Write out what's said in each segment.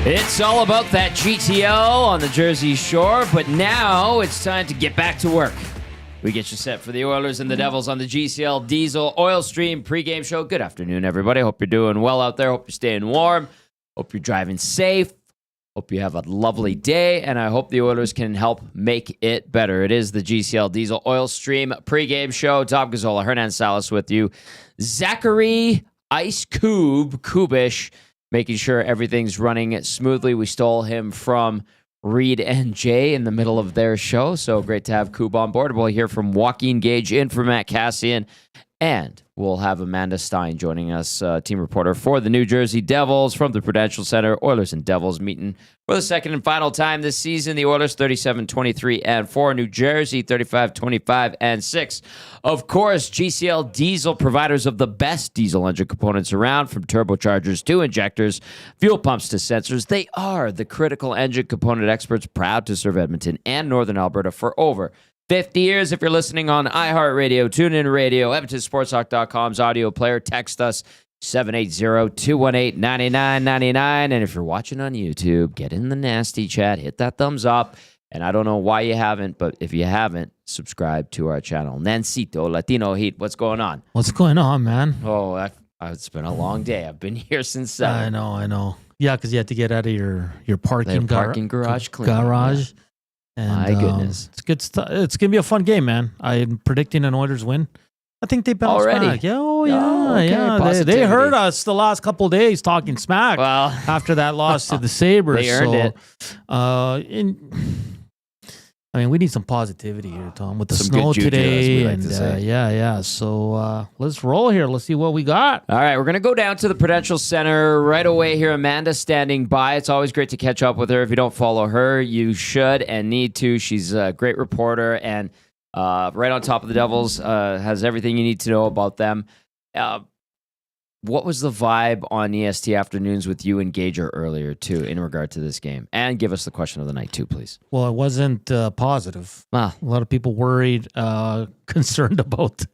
It's all about that GCL on the Jersey Shore, but now it's time to get back to work. We get you set for the Oilers and the Devils on the GCL Diesel Oil Stream pregame show. Good afternoon, everybody. Hope you're doing well out there. Hope you're staying warm. Hope you're driving safe. Hope you have a lovely day, and I hope the Oilers can help make it better. It is the GCL Diesel Oil Stream pregame show. Tom Gazzola, Hernan, Salas with you. Zachary, Ice Koob, Kubusch, making sure everything's running smoothly. We stole him from Reid and Jay in the middle of their show, so great to have Koob on board. We'll hear from Joaquin, Gage, in for Matt Kassian, and we'll have Amanda Stein joining us, team reporter for the New Jersey Devils from the Prudential Center. Oilers and Devils meeting for the second and final time this season. The Oilers 37-23-4, New Jersey 35-25-6. Of course, GCL Diesel, providers of the best diesel engine components around, from turbochargers to injectors, fuel pumps to sensors. They are the critical engine component experts, proud to serve Edmonton and Northern Alberta for over 50 years. If you're listening on iHeartRadio, TuneIn Radio, EdmontonSportsTalk.com's audio player, text us 780-218-9999. And if you're watching on YouTube, get in the nasty chat, hit that thumbs up. And I don't know why you haven't, but if you haven't, subscribe to our channel. Nancito, Latino Heat, what's going on? What's going on, man? Oh, it's been a long day. I've been here since 7. I know. Yeah, because you had to get out of your parking garage clean. Garage. Yeah. And, my goodness. It's good stuff. It's going to be a fun game, man. I'm predicting an Oilers win. I think they bounce back. Yeah, okay. They heard us the last couple of days talking smack after that loss to the Sabres. They earned it. We need some positivity here, Tom, with the snow today. So let's roll here. Let's see what we got. All right, we're going to go down to the Prudential Center right away here. Amanda's standing by. It's always great to catch up with her. If you don't follow her, you should and need to. She's a great reporter and right on top of the Devils, has everything you need to know about them. What was the vibe on EST Afternoons with you and Gage earlier, too, in regard to this game? And give us the question of the night, too, please. Well, it wasn't positive. A lot of people worried, concerned about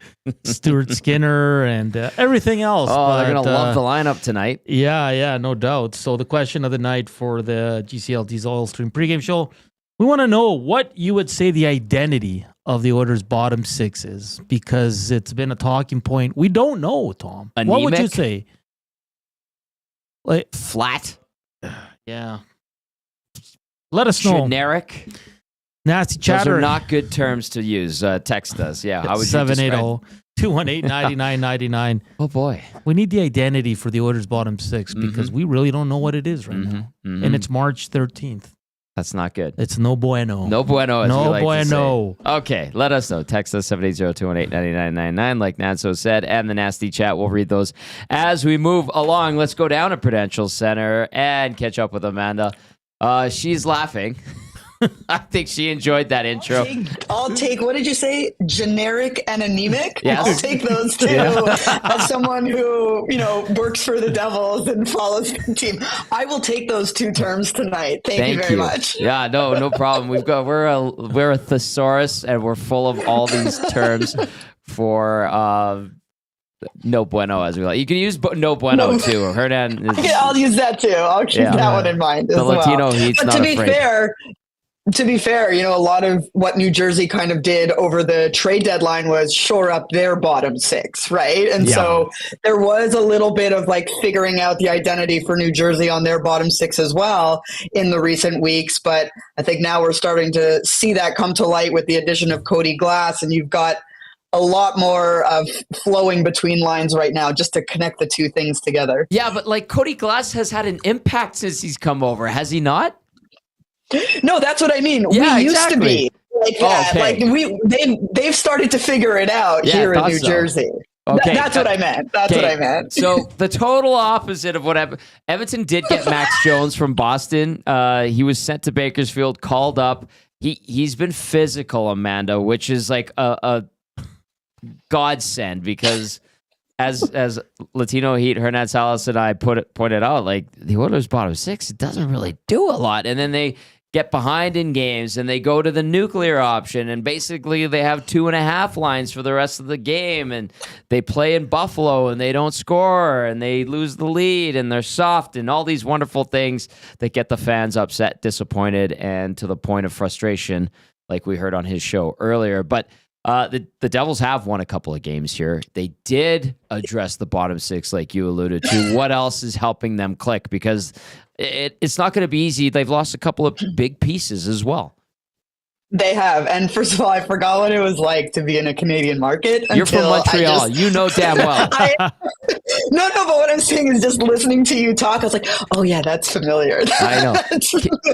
Stuart Skinner and everything else. Oh, they're going to love the lineup tonight. Yeah, no doubt. So the question of the night for the GCL Diesel Oil Stream pregame show, we want to know what you would say the identity of the Oilers' bottom six is, because it's been a talking point. We don't know, Tom. Anemic? What would you say? Flat? Yeah. Let us know. Generic? Nasty chatter. Those are not good terms to use. Text us. Yeah. How would you describe? 780-218-9999. Oh, boy. We need the identity for the Oilers' bottom six because we really don't know what it is right now. And it's March 13th. That's not good. It's no bueno. No bueno, as we like to say. No. Okay, let us know. Text us 780-218-9999, like Nanso said, and the nasty chat. We'll read those as we move along. Let's go down to Prudential Center and catch up with Amanda. She's laughing. I think she enjoyed that intro. I'll take, what did you say? Generic and anemic? Yes. I'll take those two. As someone who, works for the Devils and follows the team. I will take those two terms tonight. Thank you very much. Yeah, no problem. We're a thesaurus, and we're full of all these terms for no bueno, as we like. You can use no bueno too. Hernan I'll use that too. I'll keep that one in mind as well. Latino Heat's not afraid. To be fair, a lot of what New Jersey kind of did over the trade deadline was shore up their bottom six, right? And so there was a little bit of figuring out the identity for New Jersey on their bottom six as well in the recent weeks. But I think now we're starting to see that come to light with the addition of Cody Glass, and you've got a lot more of flowing between lines right now just to connect the two things together. Yeah, but Cody Glass has had an impact since he's come over, has he not? No, that's what I mean. Yeah, we used to be like that. Okay. They've started to figure it out here in New Jersey. Okay. That's what I meant. That's what I meant. So the total opposite of what Edmonton did get Max Jones from Boston. He was sent to Bakersfield, called up. He's been physical, Amanda, which is a godsend, because as Latino Heat, Hernan, Salas, and I pointed out, the Oilers' bottom six, it doesn't really do a lot. And then they get behind in games and they go to the nuclear option, and basically they have 2.5 lines for the rest of the game, and they play in Buffalo and they don't score and they lose the lead and they're soft and all these wonderful things that get the fans upset, disappointed, and to the point of frustration, like we heard on his show earlier. But the Devils have won a couple of games here. They did address the bottom six, like you alluded to. What else is helping them click? Because it's not going to be easy. They've lost a couple of big pieces as well. They have. And first of all, I forgot what it was like to be in a Canadian market. You're from Montreal. You know damn well. No, but what I'm saying is just listening to you talk, I was like, oh, yeah, that's familiar. I know.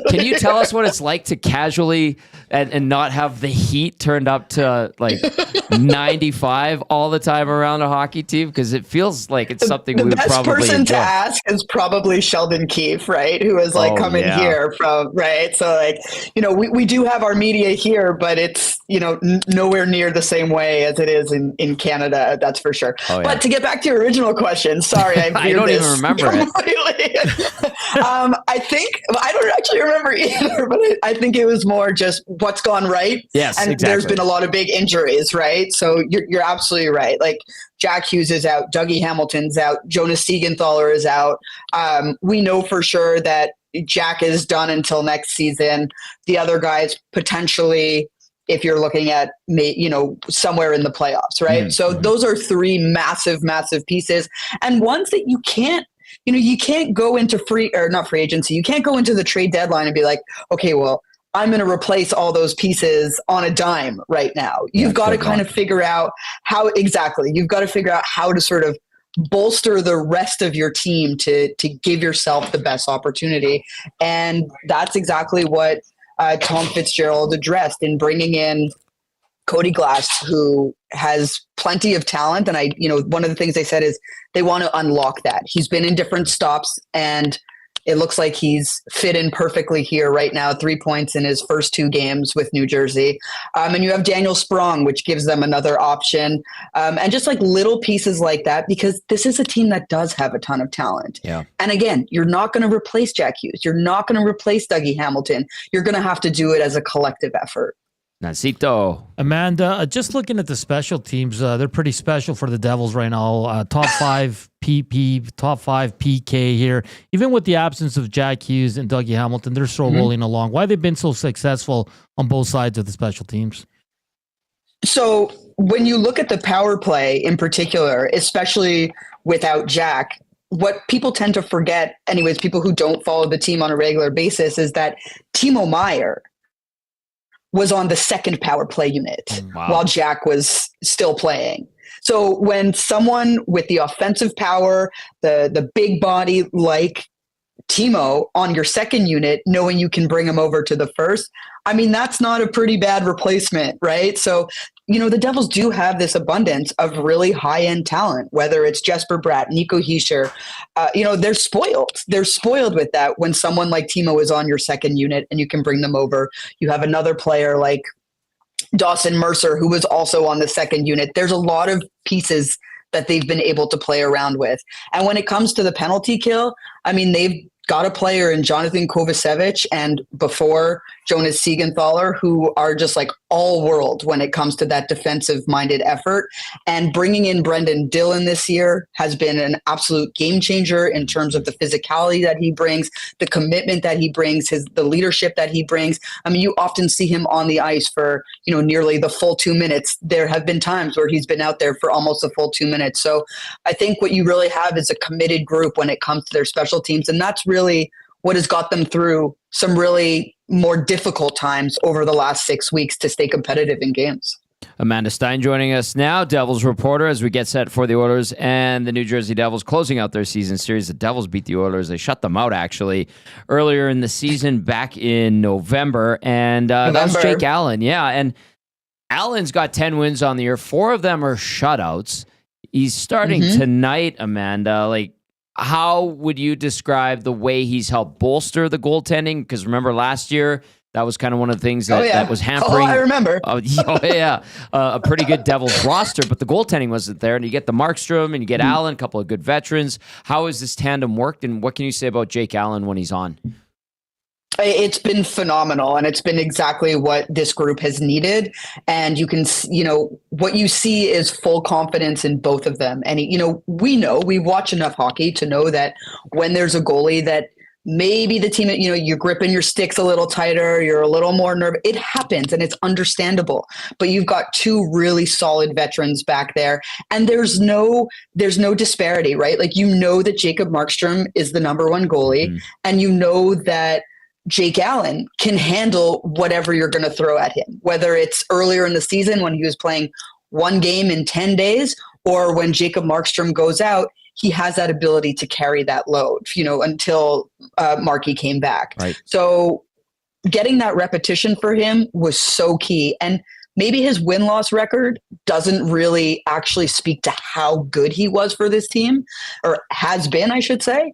Can you tell us what it's like to casually and not have the heat turned up to like 95 all the time around a hockey team? Because it feels like it's something we would probably enjoy. The best person to ask is probably Sheldon Keefe, right? Who is like coming here from, right? So like, we do have our media here, but it's, nowhere near the same way as it is in Canada. That's for sure. Oh, yeah. But to get back to your original question, sorry, I don't even remember it. I don't actually remember either, but I think it was more just what's gone right. Yes, and exactly. There's been a lot of big injuries, right? So you're absolutely right. Like Jack Hughes is out, Dougie Hamilton's out, Jonas Siegenthaler is out. We know for sure that Jack is done until next season. The other guys potentially, if you're looking at, somewhere in the playoffs, right? Mm-hmm. So those are three massive, massive pieces, and ones that you can't go into not free agency. You can't go into the trade deadline and be like, okay, well, I'm going to replace all those pieces on a dime right now. You've got to kind of figure out how to sort of bolster the rest of your team to give yourself the best opportunity. And that's exactly what Tom Fitzgerald addressed in bringing in Cody Glass, who has plenty of talent. And one of the things they said is they want to unlock that. He's been in different stops, and it looks like he's fit in perfectly here right now. 3 points in his first 2 games with New Jersey. And you have Daniel Sprong, which gives them another option. And just like little pieces like that, because this is a team that does have a ton of talent. Yeah. And again, you're not going to replace Jack Hughes. You're not going to replace Dougie Hamilton. You're going to have to do it as a collective effort. Nacito. Amanda, just looking at the special teams, they're pretty special for the Devils right now. Top 5 PP, top 5 PK here. Even with the absence of Jack Hughes and Dougie Hamilton, they're still rolling along. Why have they been so successful on both sides of the special teams? So when you look at the power play in particular, especially without Jack, what people tend to forget, anyways, people who don't follow the team on a regular basis, is that Timo Meier was on the second power play unit while Jack was still playing. So when someone with the offensive power, the big body like Timo on your second unit, knowing you can bring him over to the first, that's not a pretty bad replacement, right? So, the Devils do have this abundance of really high-end talent, whether it's Jesper Bratt, Nico Hischier. They're spoiled. They're spoiled with that when someone like Timo is on your second unit and you can bring them over. You have another player like Dawson Mercer, who was also on the second unit. There's a lot of pieces that they've been able to play around with. And when it comes to the penalty kill, they've got a player in Jonathan Kovacevic and before Jonas Siegenthaler, who are just like all world when it comes to that defensive minded effort. And bringing in Brendan Dillon this year has been an absolute game changer in terms of the physicality that he brings, the commitment that he brings, the leadership that he brings. You often see him on the ice for, nearly the full 2 minutes. There have been times where he's been out there for almost a full 2 minutes. So I think what you really have is a committed group when it comes to their special teams. And that's really what has got them through some really more difficult times over the last 6 weeks to stay competitive in games. Amanda Stein joining us now, Devils reporter, as we get set for the Oilers and the New Jersey Devils closing out their season series. The Devils beat the Oilers. They shut them out, actually, earlier in the season back in November. And that was Jake Allen. Yeah, and Allen's got 10 wins on the year. 4 of them are shutouts. He's starting tonight, Amanda. How would you describe the way he's helped bolster the goaltending? Because remember last year, that was kind of one of the things that was hampering. I remember. A pretty good Devils roster, but the goaltending wasn't there. And you get the Markstrom and you get Allen, a couple of good veterans. How has this tandem worked? And what can you say about Jake Allen when he's on? It's been phenomenal, and it's been exactly what this group has needed. And you can, what you see is full confidence in both of them. And, we watch enough hockey to know that when there's a goalie that maybe the team, you're gripping your sticks a little tighter, you're a little more nervous. It happens, and it's understandable. But you've got two really solid veterans back there, and there's no disparity, right? Like, that Jacob Markstrom is the number one goalie, and that Jake Allen can handle whatever you're going to throw at him, whether it's earlier in the season when he was playing one game in 10 days, or when Jacob Markstrom goes out, he has that ability to carry that load, until Marky came back. Right. So getting that repetition for him was so key. And maybe his win-loss record doesn't really actually speak to how good he was for this team, or has been, I should say,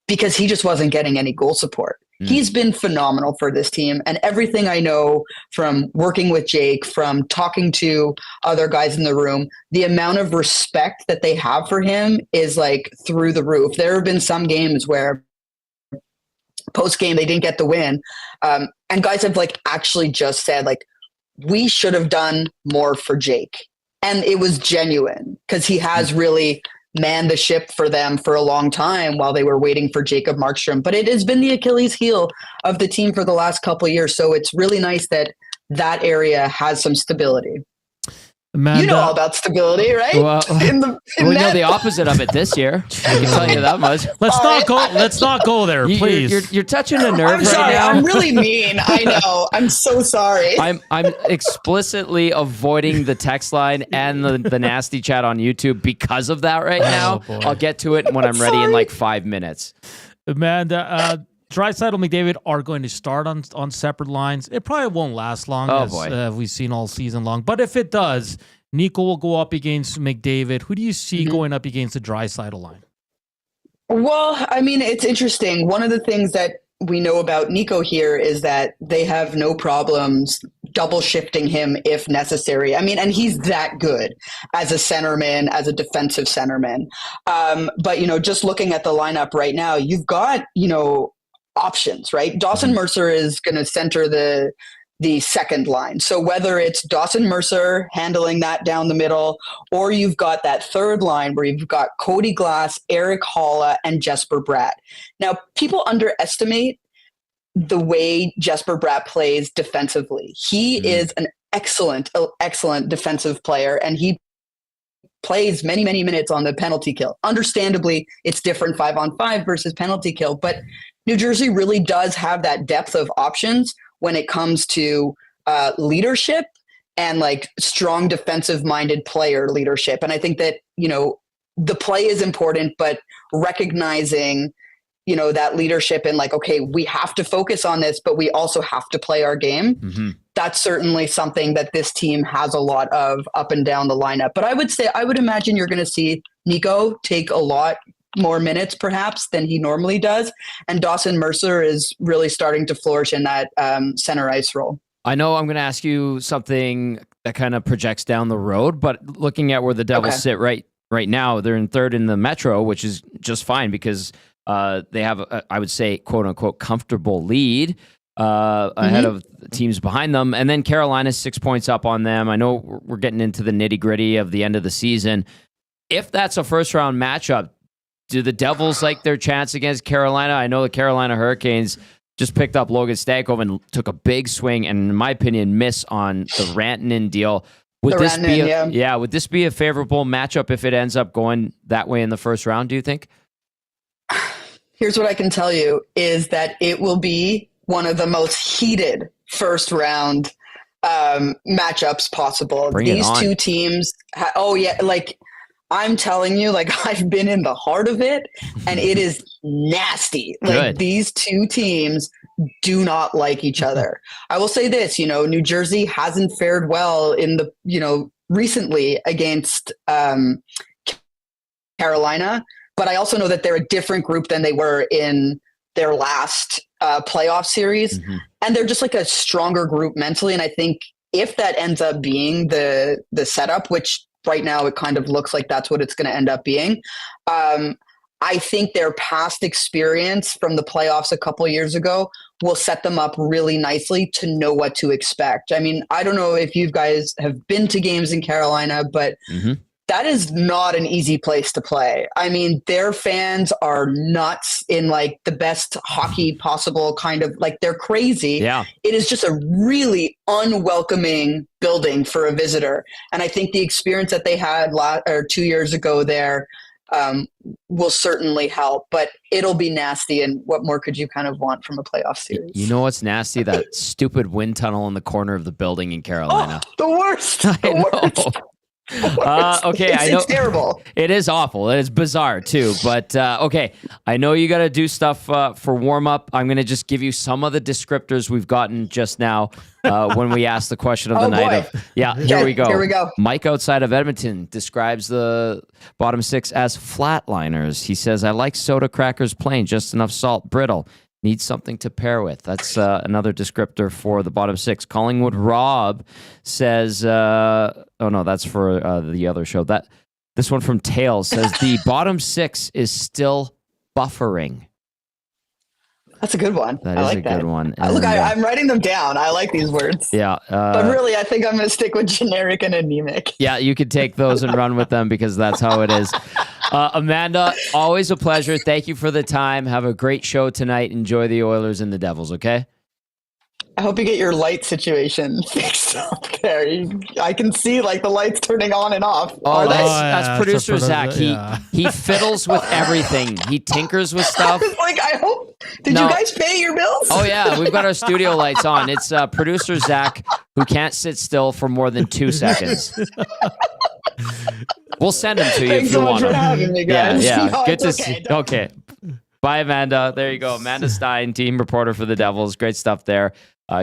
because he just wasn't getting any goal support. He's been phenomenal for this team. And everything I know from working with Jake, from talking to other guys in the room, the amount of respect that they have for him is like through the roof. There have been some games where post-game they didn't get the win. And guys have actually just said, we should have done more for Jake. And it was genuine, because he has really manned the ship for them for a long time while they were waiting for Jacob Markstrom. But it has been the Achilles heel of the team for the last couple of years. So it's really nice that area has some stability. Amanda, you know all about stability, right? Well, we know the opposite of it this year. I can tell you that much. Let's not go there, please. You're touching a nerve I'm sorry, right now. I'm really mean. I know. I'm so sorry. I'm explicitly avoiding the text line and the nasty chat on YouTube because of that right now. Boy. I'll get to it when I'm ready in 5 minutes. Amanda, Draisaitl and McDavid are going to start on separate lines. It probably won't last long, as we've seen all season long. But if it does, Nico will go up against McDavid. Who do you see going up against the Draisaitl line? Well, I mean, it's interesting. One of the things that we know about Nico here is that they have no problems double shifting him if necessary. I mean, and he's that good as a centerman, as a defensive centerman. But, just looking at the lineup right now, you've got, options, right? Dawson Mercer is going to center the second line. So whether it's Dawson Mercer handling that down the middle, or you've got that third line where you've got Cody Glass, Eric Halla, and Jesper Bratt. Now, people underestimate the way Jesper Bratt plays defensively. He is an excellent defensive player, and he plays many, many minutes on the penalty kill. Understandably, it's different 5-on-5 versus penalty kill, but New Jersey really does have that depth of options when it comes to leadership and strong defensive-minded player leadership. And I think that, the play is important, but recognizing, that leadership and okay, we have to focus on this, but we also have to play our game. That's certainly something that this team has a lot of up and down the lineup. But I would imagine you're going to see Nico take a lot more minutes perhaps than he normally does. And Dawson Mercer is really starting to flourish in that center ice role. I know I'm going to ask you something that kind of projects down the road, but looking at where the Devils sit right now, they're in third in the Metro, which is just fine because they have, I would say, quote unquote, comfortable lead ahead of teams behind them. And then Carolina's 6 points up on them. I know we're getting into the nitty gritty of the end of the season. If that's a first round matchup, do the Devils like their chance against Carolina? I know the Carolina Hurricanes just picked up Logan Stankoven and took a big swing, and in my opinion, miss on the Rantanen deal. Would this be a favorable matchup if it ends up going that way in the first round, do you think? Here's what I can tell you is that it will be one of the most heated first round matchups possible. These two teams, I'm telling you, I've been in the heart of it, and it is nasty. These two teams do not like each other. I will say this, New Jersey hasn't fared well in the, recently against Carolina, but I also know that they're a different group than they were in their last playoff series. And they're just a stronger group mentally. And I think if that ends up being the setup, which right now it kind of looks like that's what it's going to end up being, I think their past experience from the playoffs a couple years ago will set them up really nicely to know what to expect. I mean, I don't know if you guys have been to games in Carolina, but that is not an easy place to play. I mean, their fans are nuts in like the best hockey possible, kind of like they're crazy. Yeah. It is just a really unwelcoming building for a visitor. And I think the experience that they had 2 years ago there will certainly help, but it'll be nasty. And what more could you kind of want from a playoff series? You know what's nasty? That stupid wind tunnel in the corner of the building in Carolina. Oh, the worst. Worst. Okay, I know it's terrible. It is awful. It is bizarre too. But okay, I know you got to do stuff for warm up. I'm going to just give you some of the descriptors we've gotten just now when we asked the question of the night. Here we go. Here we go. Mike outside of Edmonton describes the bottom six as flatliners. He says, "I like soda crackers plain, just enough salt, brittle. Need something to pair with." That's another descriptor for the bottom six. Collingwood Rob says, oh no, that's for the other show. This one from Tails says, the bottom six is still buffering. That's a good one. That I is like a that. good one. Look, I'm writing them down. I like these words. Yeah. But really, I think I'm going to stick with generic and anemic. Yeah, you could take those and run with them because that's how it is. Amanda, always a pleasure. Thank you for the time. Have a great show tonight. Enjoy the Oilers and the Devils, okay? I hope you get your light situation fixed up there. I can see like the lights turning on and off. Oh, that's producer Zach. He fiddles with everything. He tinkers with stuff. I was like, I hope. Did you guys pay your bills? Oh yeah, we've got our studio lights on. It's producer Zach who can't sit still for more than 2 seconds. We'll send him to you if you want him. Thanks so much for having me, guys. Yeah. No, Good to okay. see. Okay. Bye, Amanda. There you go. Amanda Stein, team reporter for the Devils. Great stuff there.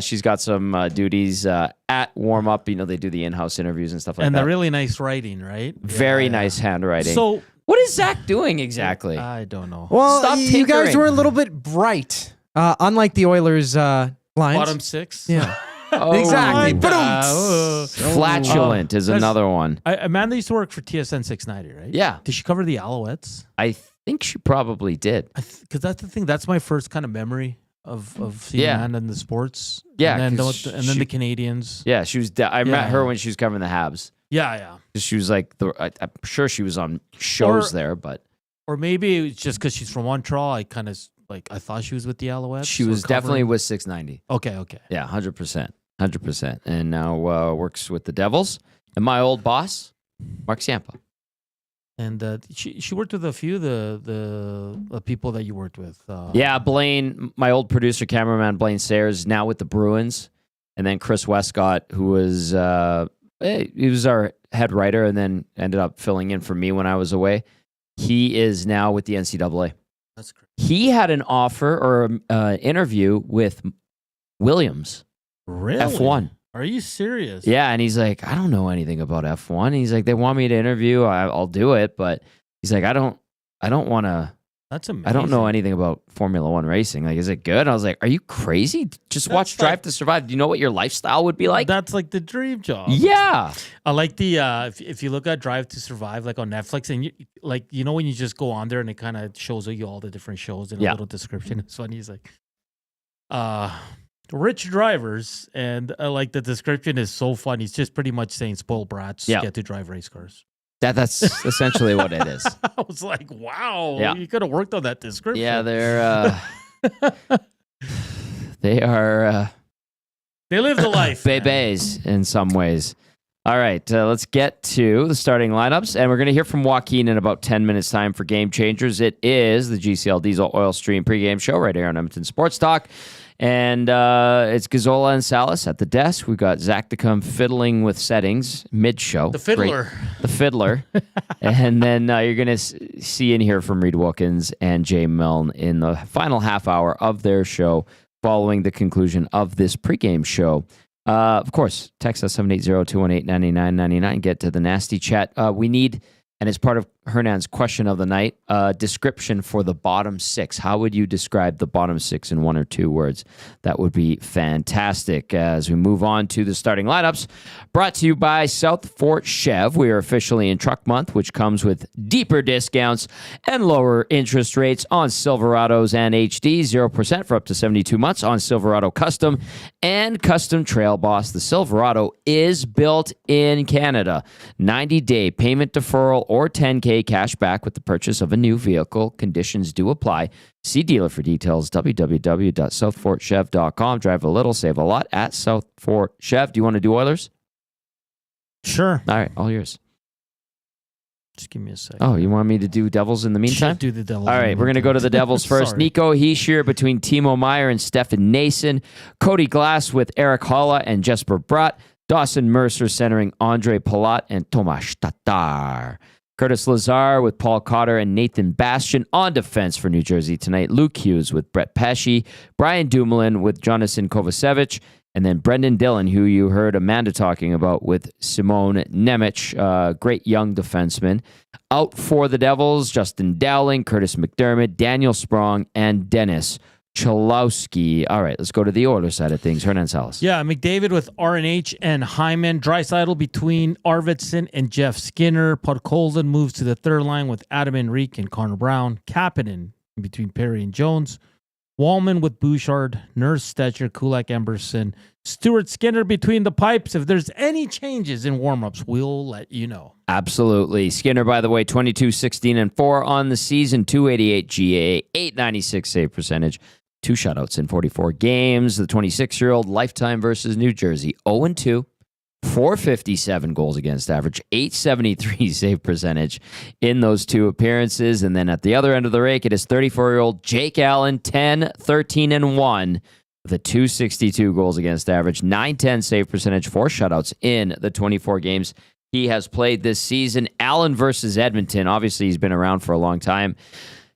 She's got some duties at warm up. You know, they do the in-house interviews and stuff like that. And the really nice writing, right? Very nice handwriting. So, what is Zach doing exactly? I don't know. Well, Stop you guys tinkering. were a little bit bright, unlike the Oilers lines. Bottom six? Yeah. Oh, Exactly. Flatulent is another one. Amanda used to work for TSN 690, right? Yeah. Did she cover the Alouettes? I think she probably did. Because that's the thing. That's my first kind of memory of seeing Amanda in the sports. Yeah, And then, 'cause and then the Canadians. Yeah, she was. I met her when she was covering the Habs. Yeah. She was like, I'm sure she was on shows there, but. Or maybe it's just because she's from Montreal. I kind of I thought she was with the Alouettes. She was definitely with 690. Okay. Yeah, 100%. 100%. And now works with the Devils. And my old boss, Mark Ciampa. And she worked with a few of the people that you worked with. Yeah, Blaine, my old producer, cameraman, Blaine Sayers, now with the Bruins. And then Chris Westcott, who was he was our head writer and then ended up filling in for me when I was away. He is now with the NCAA. That's great. He had an offer or an interview with Williams. Really? F1. Are you serious? Yeah, and he's like, I don't know anything about F1. And he's like, they want me to interview. I'll do it, but he's like, I don't want to. That's amazing. I don't know anything about Formula One racing. Like, is it good? I was like, are you crazy? Just watch Drive to Survive. Do you know what your lifestyle would be like? That's like the dream job. Yeah. I like the if you look at Drive to Survive like on Netflix and you know when you just go on there and it kind of shows you all the different shows and a little description. It's funny. He's like, rich drivers, and like the description is so funny. He's just pretty much saying spoiled brats get to drive race cars. That's essentially what it is. I was like, wow, you could have worked on that description. Yeah, they live the life. Bebes in some ways. All right, let's get to the starting lineups, and we're going to hear from Joaquin in about 10 minutes' time for Game Changers. It is the GCL Diesel Oil Stream pregame show right here on Edmonton Sports Talk, and it's Gazzola and Salas at the desk. We've got Zach to come fiddling with settings mid-show. The fiddler. The fiddler. And then you're going to see and hear from Reid Wilkins and Jay Milne in the final half hour of their show following the conclusion of this pregame show. Of course, text us 780-218-9999. Get to the nasty chat. We need, and it's part of Hernan's question of the night. Description for the bottom six. How would you describe the bottom six in one or two words? That would be fantastic. As we move on to the starting lineups, brought to you by South Fort Chev. We are officially in truck month, which comes with deeper discounts and lower interest rates on Silverados and HD. 0% for up to 72 months on Silverado Custom and Custom Trail Boss. The Silverado is built in Canada. 90-day payment deferral or 10K cash back with the purchase of a new vehicle. Conditions do apply. See dealer for details. www.southfortchev.com. Drive a little, save a lot at South Fort Chev. Do you want to do Oilers? Sure. All right, all yours. Just give me a second. Oh, you want me to do Devils in the meantime? Do the Devils. All right, we're going to go to the Devils first. Sorry. Nico Heischier between Timo Meier and Stefan Nason. Cody Glass with Eric Holla and Jesper Bratt. Dawson Mercer centering Andre Palat and Tomas Tatar. Curtis Lazar with Paul Cotter and Nathan Bastian on defense for New Jersey tonight. Luke Hughes with Brett Pesce. Brian Dumoulin with Jonathan Kovacevic. And then Brendan Dillon, who you heard Amanda talking about, with Simone Nemec, great young defenseman. Out for the Devils, Justin Dowling, Curtis McDermott, Daniel Sprong, and Dennis Cholowski. All right, let's go to the Oilers side of things. Hernan Salas. Yeah, McDavid with RNH and Hyman. Draisaitl between Arvidsson and Jeff Skinner. Podkolzin moves to the third line with Adam Henrique and Connor Brown. Kapanen in between Perry and Jones. Wallman with Bouchard. Nurse, Stetcher, Kulak, Emberson. Stuart Skinner between the pipes. If there's any changes in warmups, we'll let you know. Absolutely. Skinner, by the way, 22-16-4 on the season. 288 GA, 896 save percentage. 2 shutouts in 44 games. The 26-year-old lifetime versus New Jersey. 0-2. 457 goals against average, 873 save percentage in those 2 appearances. And then at the other end of the rake, it is 34-year-old Jake Allen, 10-13-1 with a 262 goals against average, 910 save percentage, 4 shutouts in the 24 games he has played this season. Allen versus Edmonton, obviously he's been around for a long time,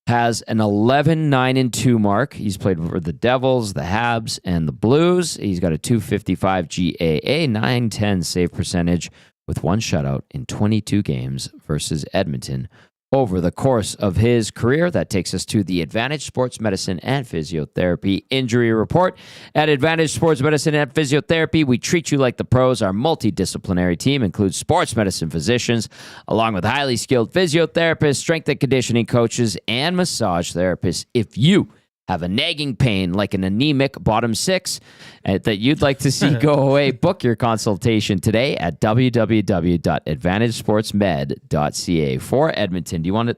has an 11-9-2 mark. He's played for the Devils, the Habs, and the Blues. He's got a 255 GAA, 910 save percentage with 1 shutout in 22 games versus Edmonton over the course of his career. That takes us to the Advantage Sports Medicine and Physiotherapy Injury Report. At Advantage Sports Medicine and Physiotherapy, we treat you like the pros. Our multidisciplinary team includes sports medicine physicians, along with highly skilled physiotherapists, strength and conditioning coaches, and massage therapists. If you have a nagging pain like an anemic bottom 6 that you'd like to see go away, book your consultation today at www.advantagesportsmed.ca. For Edmonton, do you want to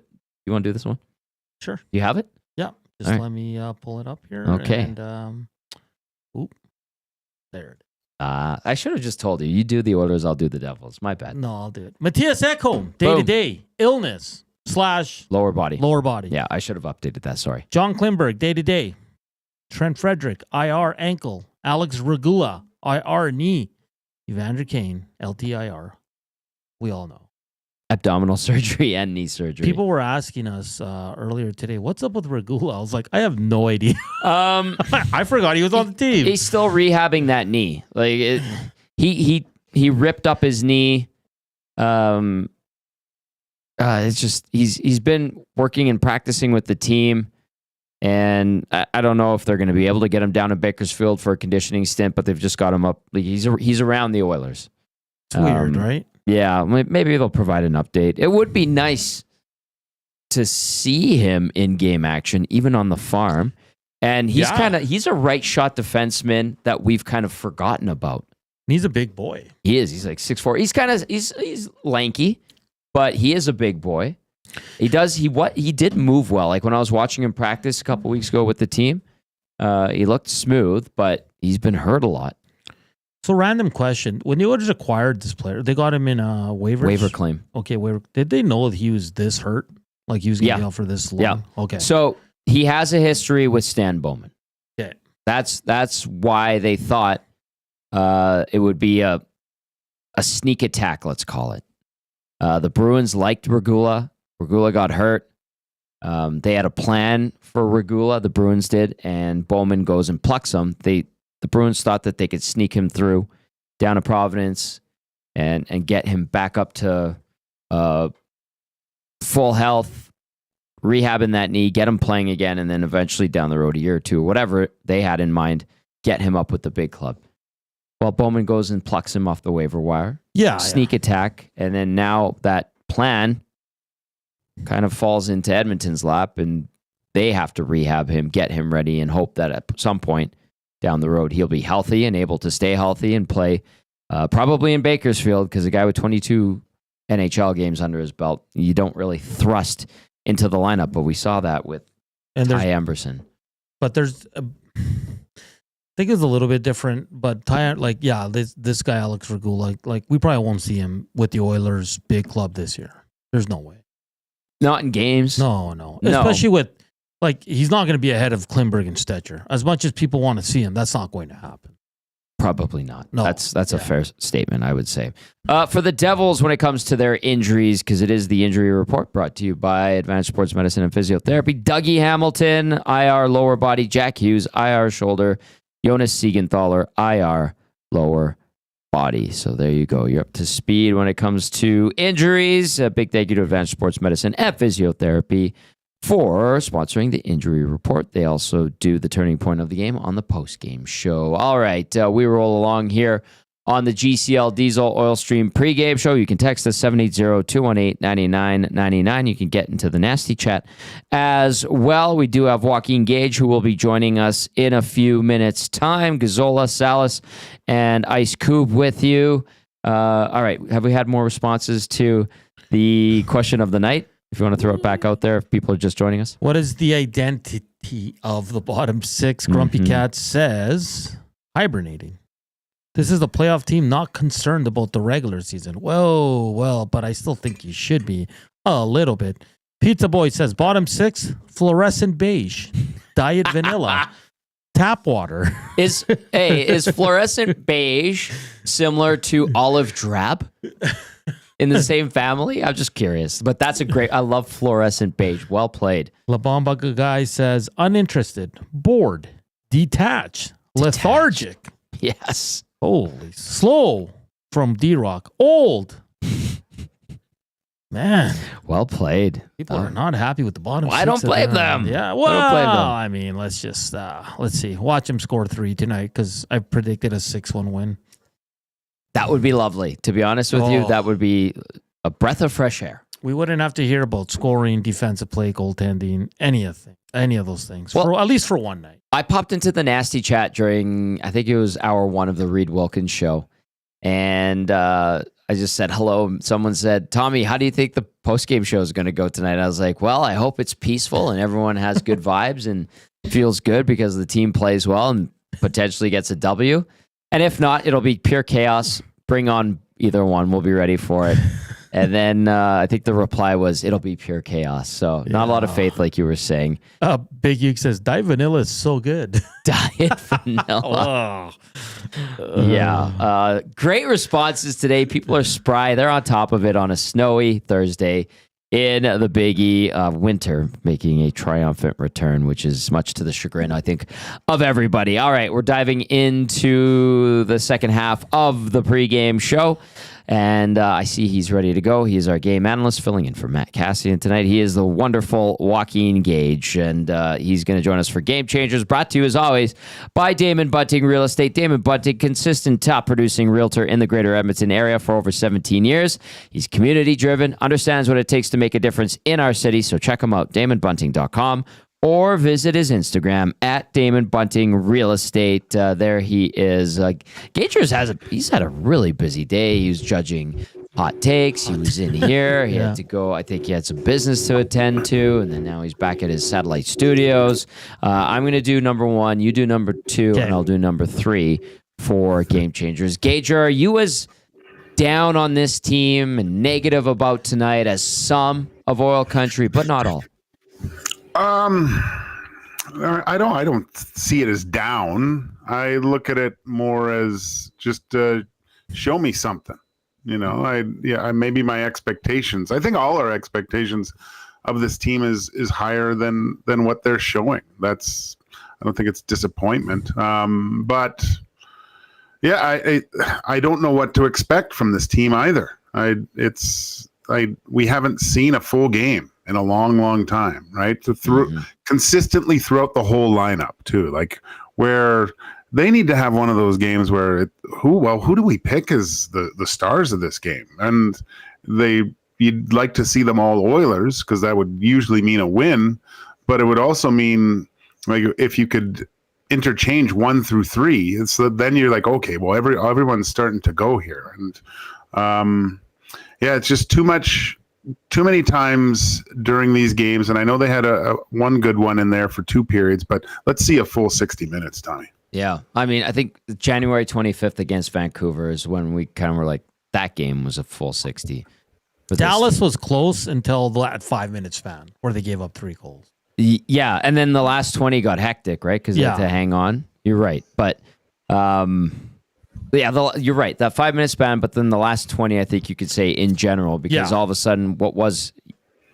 do this one? Sure. You have it? Yeah. Just right. let me pull it up here. Okay. And, there it is. I should have just told you. You do the Oilers, I'll do the Devils. My bad. No, I'll do it. Matthias Ekholm, day-to-day, illness / Lower body. Yeah, I should have updated that. Sorry. John Klimberg, day-to-day. Trent Frederick, IR ankle. Alex Regula, IR knee. Evander Kane, LTIR. We all know. Abdominal surgery and knee surgery. People were asking us earlier today, what's up with Regula? I was like, I have no idea. I forgot he was on the team. He's still rehabbing that knee. Like he ripped up his knee. It's just he's been working and practicing with the team, and I don't know if they're going to be able to get him down to Bakersfield for a conditioning stint, but they've just got him up. Like he's around the Oilers. It's weird, right? Yeah, maybe they'll provide an update. It would be nice to see him in game action, even on the farm. And he's a right shot defenseman that we've kind of forgotten about. He's a big boy. He is. He's like 6'4". He's lanky, but he is a big boy. He did move well. Like when I was watching him practice a couple weeks ago with the team, he looked smooth, but he's been hurt a lot. So random question. When the Oilers acquired this player, they got him in a waiver claim. Okay, waiver. Did they know that he was this hurt? Like he was going to be out for this long? Yeah. Okay. So he has a history with Stan Bowman. Yeah. That's why they thought it would be a sneak attack, let's call it. The Bruins liked Regula. Regula got hurt. They had a plan for Regula, the Bruins did, and Bowman goes and plucks him. The Bruins thought that they could sneak him through down to Providence and get him back up to full health, rehabbing that knee, get him playing again, and then eventually down the road, a year or two, whatever they had in mind, get him up with the big club. Well, Bowman goes and plucks him off the waiver wire. Sneak attack. And then now that plan kind of falls into Edmonton's lap, and they have to rehab him, get him ready, and hope that at some point down the road he'll be healthy and able to stay healthy and play probably in Bakersfield, because a guy with 22 NHL games under his belt, you don't really thrust into the lineup. But we saw that with Ty Emberson. But there's... I think it's a little bit different, but this guy Alex Regula, like we probably won't see him with the Oilers' big club this year. There's no way. Not in games. No. Especially with he's not going to be ahead of Klingberg and Stetcher. As much as people want to see him, that's not going to happen. Probably not. No, that's a fair statement, I would say. For the Devils, when it comes to their injuries, because it is the injury report brought to you by Advanced Sports Medicine and Physiotherapy. Dougie Hamilton, IR lower body. Jack Hughes, IR shoulder. Jonas Siegenthaler, IR, lower body. So there you go. You're up to speed when it comes to injuries. A big thank you to Advanced Sports Medicine and Physiotherapy for sponsoring the injury report. They also do the turning point of the game on the post-game show. All right, we roll along here on the GCL Diesel Oil Stream pregame show. You can text us 780-218-9999. You can get into the nasty chat as well. We do have Joaquin Gage, who will be joining us in a few minutes' time. Gazzola, Salas, and Ice Koob with you. All right, have we had more responses to the question of the night? If you want to throw it back out there, if people are just joining us. What is the identity of the bottom six? Grumpy Cat says hibernating. This is the playoff team not concerned about the regular season. Well, but I still think you should be a little bit. Pizza Boy says bottom six, fluorescent beige, diet vanilla, tap water. Is fluorescent beige similar to olive drab in the same family? I'm just curious, but that's I love fluorescent beige. Well played. La Bomba Guy says uninterested, bored, detached, lethargic. Yes. Holy, slow from D-Rock. Old. Man. Well played. People are not happy with the bottom six. I don't blame them. Yeah, well, I don't blame them. I mean, let's just, let's see. Watch him score 3 tonight, because I predicted a 6-1 win. That would be lovely. To be honest with you, that would be a breath of fresh air. We wouldn't have to hear about scoring, defensive play, goaltending, any of those things, at least for one night. I popped into the nasty chat during, I think it was hour 1 of the Reid Wilkins show. And I just said hello. Someone said, Tommy, how do you think the post-game show is going to go tonight? I was like, well, I hope it's peaceful and everyone has good vibes and feels good because the team plays well and potentially gets a W. And if not, it'll be pure chaos. Bring on either one. We'll be ready for it. And then I think the reply was, it'll be pure chaos. So not a lot of faith, like you were saying. Big Uke says, Diet Vanilla is so good. Diet Vanilla. Great responses today. People are spry. They're on top of it on a snowy Thursday in the Big E. Winter making a triumphant return, which is much to the chagrin, I think, of everybody. All right, we're diving into the second half of the pregame show. And I see he's ready to go. He is our game analyst filling in for Matt Kassian tonight. He is the wonderful Joaquin Gage, and he's going to join us for Game Changers, brought to you, as always, by Damon Bunting Real Estate. Damon Bunting, consistent top-producing realtor in the greater Edmonton area for over 17 years. He's community-driven, understands what it takes to make a difference in our city, so check him out, damonbunting.com. Or visit his Instagram at Damon Bunting Real Estate. There he is. Gagers he's had a really busy day. He was judging hot takes. He was in here. He had to go. I think he had some business to attend to, and then now he's back at his satellite studios. I'm going to do number 1. You do number 2, and I'll do number 3 for Game Changers. Gager, are you as down on this team and negative about tonight as some of Oil Country, but not all? I don't see it as down. I look at it more as just show me something. Maybe my expectations. I think all our expectations of this team is higher than what they're showing. I don't think it's disappointment. But yeah, I don't know what to expect from this team either. we haven't seen a full game in a long time, right? So consistently throughout the whole lineup too, like where they need to have one of those games where who do we pick as the stars of this game? And you'd like to see them all Oilers because that would usually mean a win, but it would also mean like if you could interchange 1 through 3, so then you're like, okay, well everyone's starting to go here, and it's just too many times during these games, and I know they had a one good one in there for 2 periods, but let's see a full 60 minutes, Tommy. Yeah, I mean, I think January 25th against Vancouver is when we kind of were like, that game was a full 60. Dallas was close until that 5-minute span where they gave up 3 goals. Yeah, and then the last 20 got hectic, right? Because they had to hang on. You're right, but you're right. That 5-minute span, but then the last 20, I think you could say in general, because all of a sudden, what was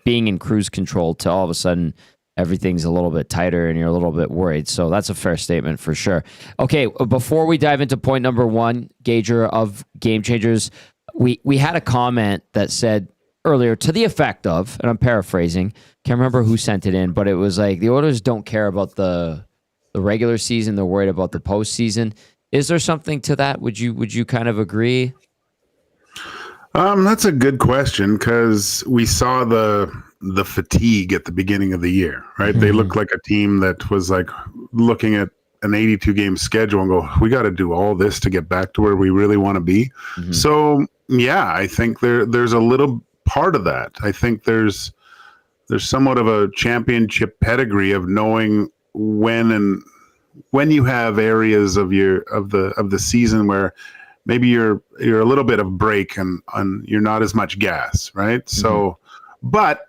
being in cruise control to all of a sudden everything's a little bit tighter and you're a little bit worried. So that's a fair statement for sure. Okay, before we dive into point number 1, Gager of Game Changers, we had a comment that said earlier to the effect of, and I'm paraphrasing, can't remember who sent it in, but it was like the Oilers don't care about the regular season, they're worried about the postseason. Is there something to that? Would you kind of agree? That's a good question because we saw the fatigue at the beginning of the year, right? Mm-hmm. They looked like a team that was like looking at an 82 game schedule and go, we got to do all this to get back to where we really want to be. Mm-hmm. So yeah, I think there's a little part of that. I think there's somewhat of a championship pedigree of knowing when you have areas of the season where maybe you're a little bit of break and you're not as much gas, right? Mm-hmm. So, but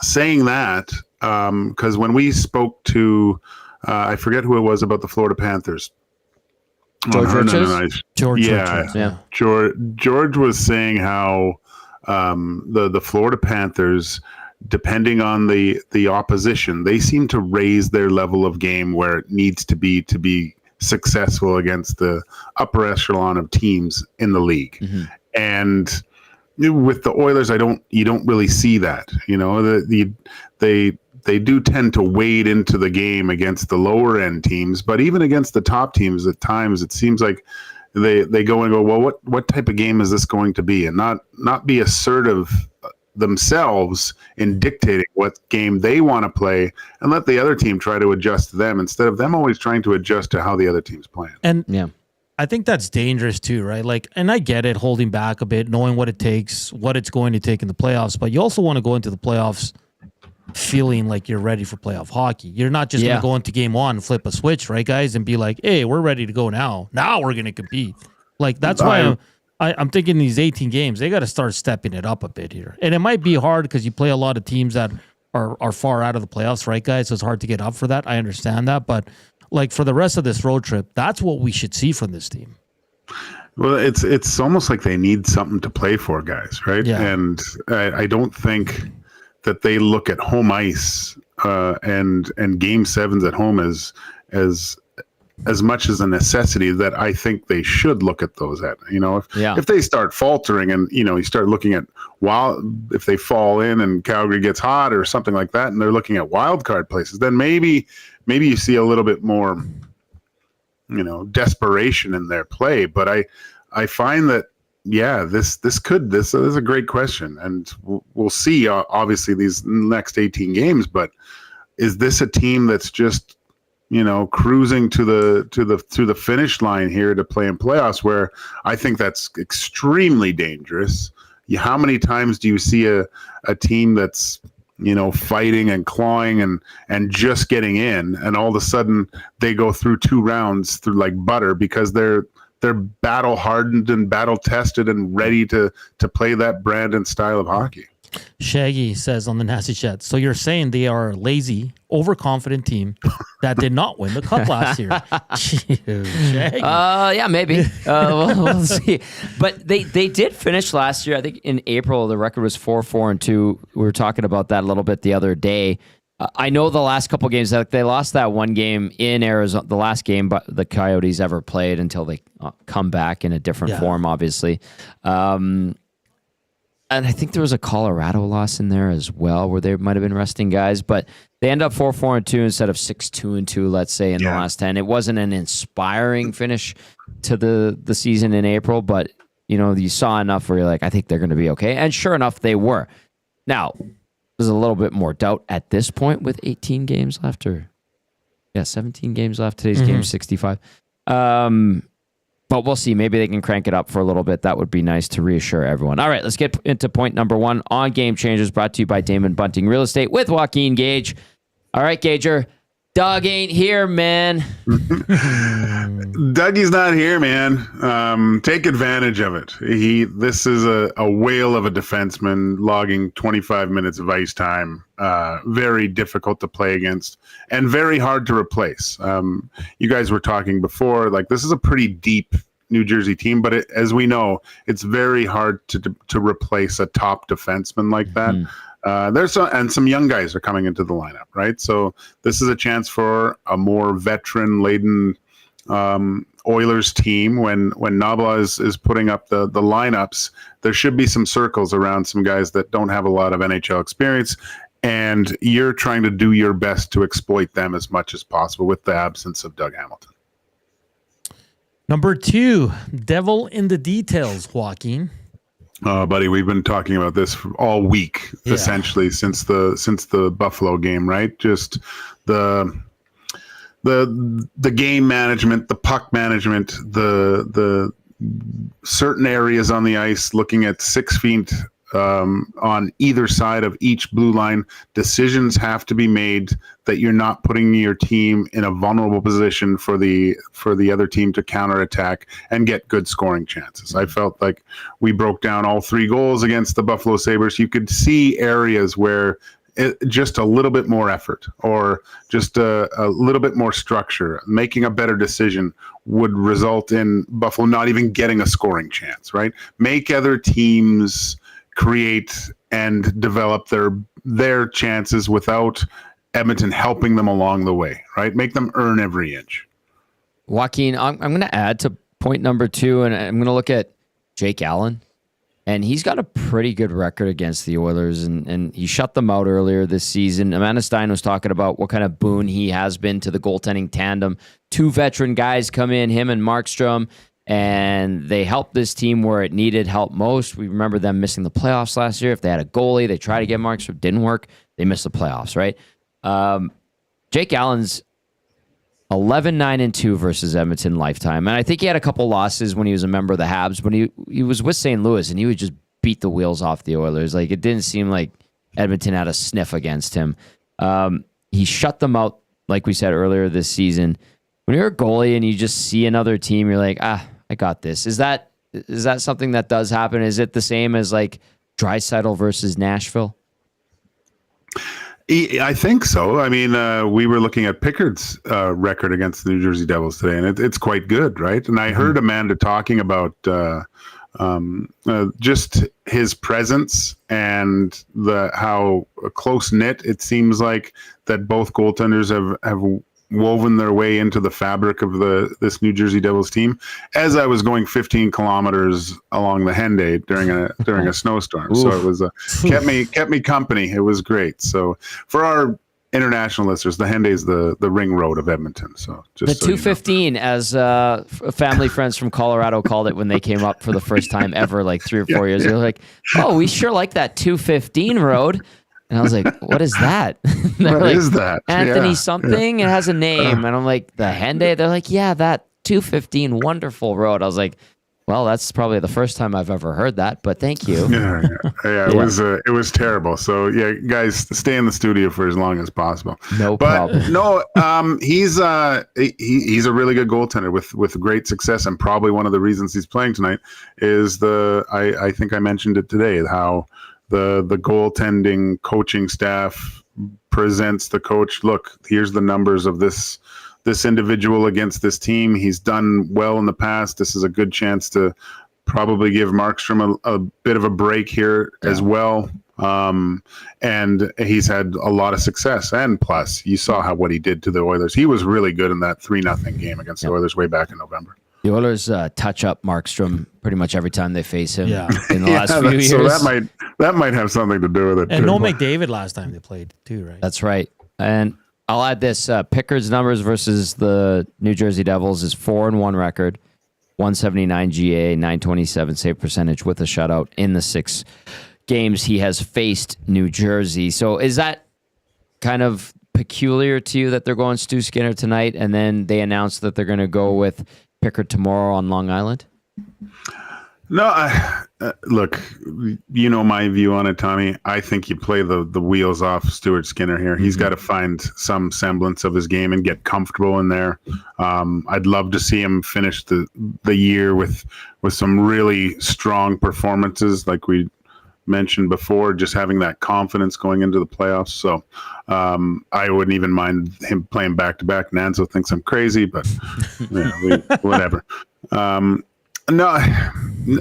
saying that, because when we spoke to, I forget who it was about the Florida Panthers. George was saying how the Florida Panthers, depending on the opposition, they seem to raise their level of game where it needs to be successful against the upper echelon of teams in the league. Mm-hmm. And with the Oilers, you don't really see that. You know, they do tend to wade into the game against the lower end teams, but even against the top teams at times, it seems like they go and go, well, what type of game is this going to be? And not be assertive themselves in dictating what game they want to play and let the other team try to adjust to them instead of them always trying to adjust to how the other team's playing. And I think that's dangerous too, right? Like, and I get it, holding back a bit, knowing what it takes, what it's going to take in the playoffs, but you also want to go into the playoffs feeling like you're ready for playoff hockey. You're not just going to go into game 1, flip a switch, right, guys, and be like, hey, we're ready to go now. Now we're going to compete. Like, that's why I'm thinking these 18 games, they got to start stepping it up a bit here. And it might be hard because you play a lot of teams that are far out of the playoffs, right, guys? So it's hard to get up for that. I understand that. But, like, for the rest of this road trip, that's what we should see from this team. Well, it's almost like they need something to play for, guys, right? Yeah. And I don't think that they look at home ice and game 7s at home as much as a necessity that I think they should look at those at. You know, if they start faltering and, you know, you start looking at if they fall in and Calgary gets hot or something like that and they're looking at wild card places, then maybe you see a little bit more, you know, desperation in their play. But I find that, this is a great question, and we'll see. Obviously, these next 18 games, but is this a team that's just, you know, cruising to the finish line here to play in playoffs? Where I think that's extremely dangerous. How many times do you see a team that's, you know, fighting and clawing and just getting in, and all of a sudden they go through 2 rounds through like butter because they're battle hardened and battle tested and ready to play that brand and style of hockey. Shaggy says on the Nasty Chat, so you're saying they are a lazy, overconfident team that did not win the cup last year? Shaggy. Yeah, maybe. We'll see. But they did finish last year. I think in April the record was 4-4-2. We were talking about that a little bit the other day. I know the last couple games, like they lost that one game in Arizona, the last game but the Coyotes ever played until they come back in a different form, obviously. And I think there was a Colorado loss in there as well, where they might have been resting guys, but they end up 4-4-2 instead of 6-2-2, let's say, in the last 10. It wasn't an inspiring finish to the season in April, but you saw enough where you're like, I think they're going to be okay. And sure enough, they were. Now, there's a little bit more doubt at this point with 18 games left, 17 games left. Today's game 65. But we'll see. Maybe they can crank it up for a little bit. That would be nice to reassure everyone. All right, let's get into point number 1 on Game Changers, brought to you by Damon Bunting Real Estate with Joaquin Gage. All right, Gager. Doug ain't here, man. Dougie's not here, man. Take advantage of it. This is a whale of a defenseman logging 25 minutes of ice time. Very difficult to play against and very hard to replace. You guys were talking before, like this is a pretty deep New Jersey team, but as we know, it's very hard to replace a top defenseman like that. There's some young guys are coming into the lineup, right? So this is a chance for a more veteran-laden Oilers team. When Nabla is putting up the lineups, there should be some circles around some guys that don't have a lot of NHL experience, and you're trying to do your best to exploit them as much as possible with the absence of Doug Hamilton. Number 2, devil in the details, Joaquin. Buddy, we've been talking about this all week, essentially since the Buffalo game, right? Just the game management, the puck management, the certain areas on the ice, looking at 6 feet on either side of each blue line. Decisions have to be made that you're not putting your team in a vulnerable position for the other team to counterattack and get good scoring chances. I felt like we broke down all 3 goals against the Buffalo Sabres. You could see areas where just a little bit more effort or just a little bit more structure, making a better decision would result in Buffalo not even getting a scoring chance, right? Make other teams create and develop their chances without Edmonton helping them along the way, right? Make them earn every inch. Joaquin, I'm going to add to point number 2, and I'm going to look at Jake Allen. And he's got a pretty good record against the Oilers, and he shut them out earlier this season. Amanda Stein was talking about what kind of boon he has been to the goaltending tandem. 2 veteran guys come in, him and Markstrom, and they helped this team where it needed help most. We remember them missing the playoffs last year. If they had a goalie, they tried to get Markstrom, didn't work. They missed the playoffs, right? Jake Allen's 11-9-2 versus Edmonton lifetime. And I think he had a couple losses when he was a member of the Habs, but he was with St. Louis, and he would just beat the wheels off the Oilers. Like, it didn't seem like Edmonton had a sniff against him. He shut them out, like we said earlier this season. When you're a goalie and you just see another team, you're like, I got this. Is that something that does happen? Is it the same as like Draisaitl versus Nashville? I think so. I mean, we were looking at Pickard's record against the New Jersey Devils today, and it's quite good, right? And I heard Amanda talking about just his presence and how close-knit it seems like that both goaltenders have woven their way into the fabric of this New Jersey Devils team. As I was going 15 kilometers along the Henday during a snowstorm, Oof. so it was kept me company. It was great. So for our international listeners, the Henday is the ring road of Edmonton. So just the 215, as family friends from Colorado called it when they came up for the first time ever, like 3 or 4 years. They're like, "Oh, we sure like that 215 road." And I was like, what is that? What like, is that? Anthony something. It has a name. And I'm like, the Henday? They're like, yeah, that 215 wonderful road. I was like, well, that's probably the first time I've ever heard that, but thank you. Yeah. It was terrible. So yeah, guys, stay in the studio for as long as possible. No problem. No, he's a really good goaltender with great success, and probably one of the reasons he's playing tonight is I think I mentioned it today, how the goaltending coaching staff presents the coach, look, here's the numbers of this individual against this team. He's done well in the past. This is a good chance to probably give Markstrom a bit of a break here as well. And he's had a lot of success. And plus, you saw what he did to the Oilers. He was really good in that 3-0 game against the Oilers way back in November. The Oilers touch up Markstrom pretty much every time they face him Yeah. in the last few years. So that might have something to do with it. And too. no McDavid last time they played too, right? That's right. And I'll add this: Pickard's numbers versus the New Jersey Devils is 4-1 record, 179 GA, 927 save percentage with a shutout in the 6 games he has faced New Jersey. So is that kind of peculiar to you that they're going Stu Skinner tonight, and then they announced that they're going to go with Pickard tomorrow on Long Island? No, look, you know my view on it, Tommy. I think you play the wheels off Stuart Skinner here. He's got to find some semblance of his game and get comfortable in there. I'd love to see him finish the year with some really strong performances, like we mentioned before, just having that confidence going into the playoffs. So I wouldn't even mind him playing back-to-back. Nanzo thinks I'm crazy, but whatever. No,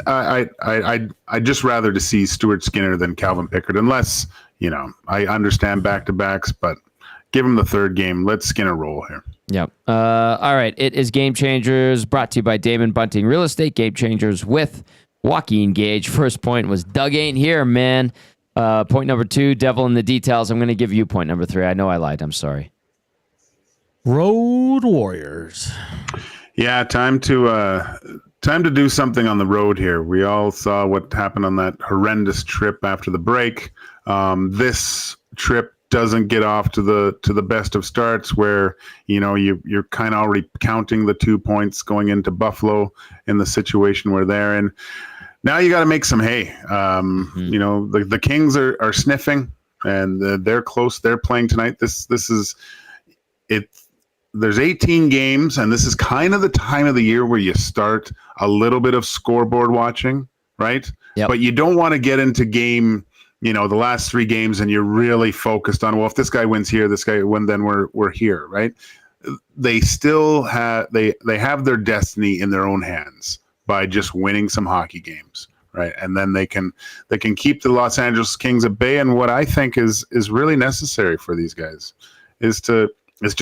I'd just rather to see Stuart Skinner than Calvin Pickard, unless, I understand back-to-backs, but give him the third game. Let Skinner roll here. Yep. All right. It is Game Changers, brought to you by Damon Bunting Real Estate. Game Changers with Joaquin Gage. First point was Doug ain't here, man. Point number 2, devil in the details. I'm going to give you point number 3. I know I lied. I'm sorry. Road Warriors. Yeah, time to do something on the road here. We all saw what happened on that horrendous trip after the break. This trip doesn't get off to the best of starts, where you're kind of already counting the 2 points going into Buffalo in the situation we're there in. Now you got to make some hay. The Kings are sniffing, and they're close. They're playing tonight. This is it. There's 18 games, and this is kind of the time of the year where you start a little bit of scoreboard watching, right? Yep. But you don't want to get into game, the last 3 games, and you're really focused on, well, if this guy wins here, this guy win, then we're here, right? They still have they have their destiny in their own hands by just winning some hockey games, right? And then they can keep the Los Angeles Kings at bay. And what I think is really necessary for these guys is to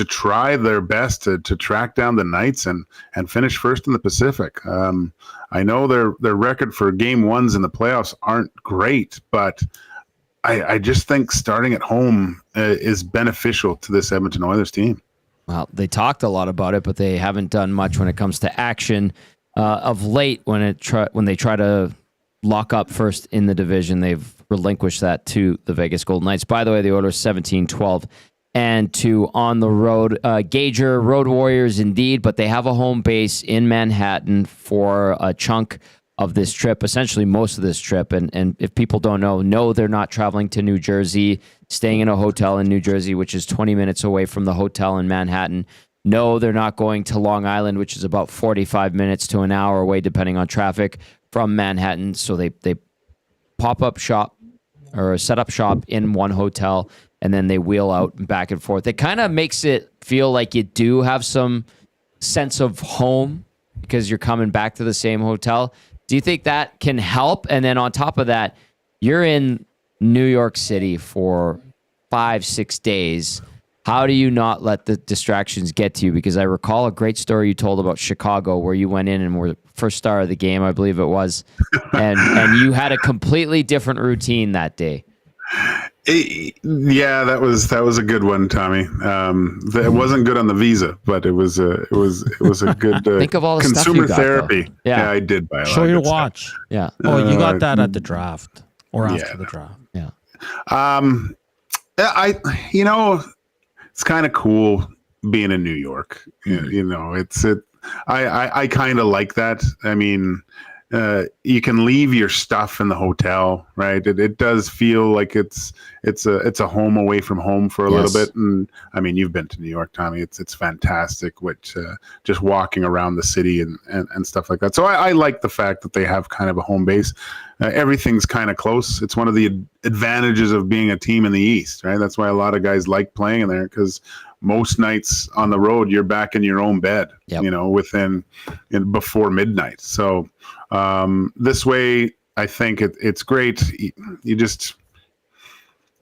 try their best to track down the Knights and finish first in the Pacific. I know their record for game ones in the playoffs aren't great, but I just think starting at home is beneficial to this Edmonton Oilers team. Well, they talked a lot about it, but they haven't done much when it comes to action of late. When they try to lock up first in the division, they've relinquished that to the Vegas Golden Knights. By the way, the Oilers 17-12. And 2 on the road. Gager, Road Warriors indeed, but they have a home base in Manhattan for a chunk of this trip, essentially most of this trip. And if people don't know, they're not traveling to New Jersey, staying in a hotel in New Jersey, which is 20 minutes away from the hotel in Manhattan. No, they're not going to Long Island, which is about 45 minutes to an hour away, depending on traffic, from Manhattan. So they pop up shop or set up shop in one hotel, and then they wheel out back and forth. It kind of makes it feel like you do have some sense of home because you're coming back to the same hotel. Do you think that can help? And then on top of that, you're in New York City for 5-6 days. How do you not let the distractions get to you? Because I recall a great story you told about Chicago, where you went in and were the first star of the game, I believe it was, and you had a completely different routine that day. Yeah, that was a good one, Tommy. It wasn't good on the visa, but it was a good think of all the consumer stuff you got, therapy. Though. Yeah, I did buy a lot. Show of your good stuff. watch. Yeah. Oh, you got that at the draft or after the draft. Yeah. It's kind of cool being in New York. I kind of like that. I mean, you can leave your stuff in the hotel, right? It does feel like it's a home away from home for a little bit. And I mean, you've been to New York, Tommy. It's fantastic, which just walking around the city and stuff like that. So I like the fact that they have kind of a home base. Everything's kind of close. It's one of the advantages of being a team in the East, right? That's why a lot of guys like playing in there, because most nights on the road, you're back in your own bed, before midnight. So this way, I think it's great. You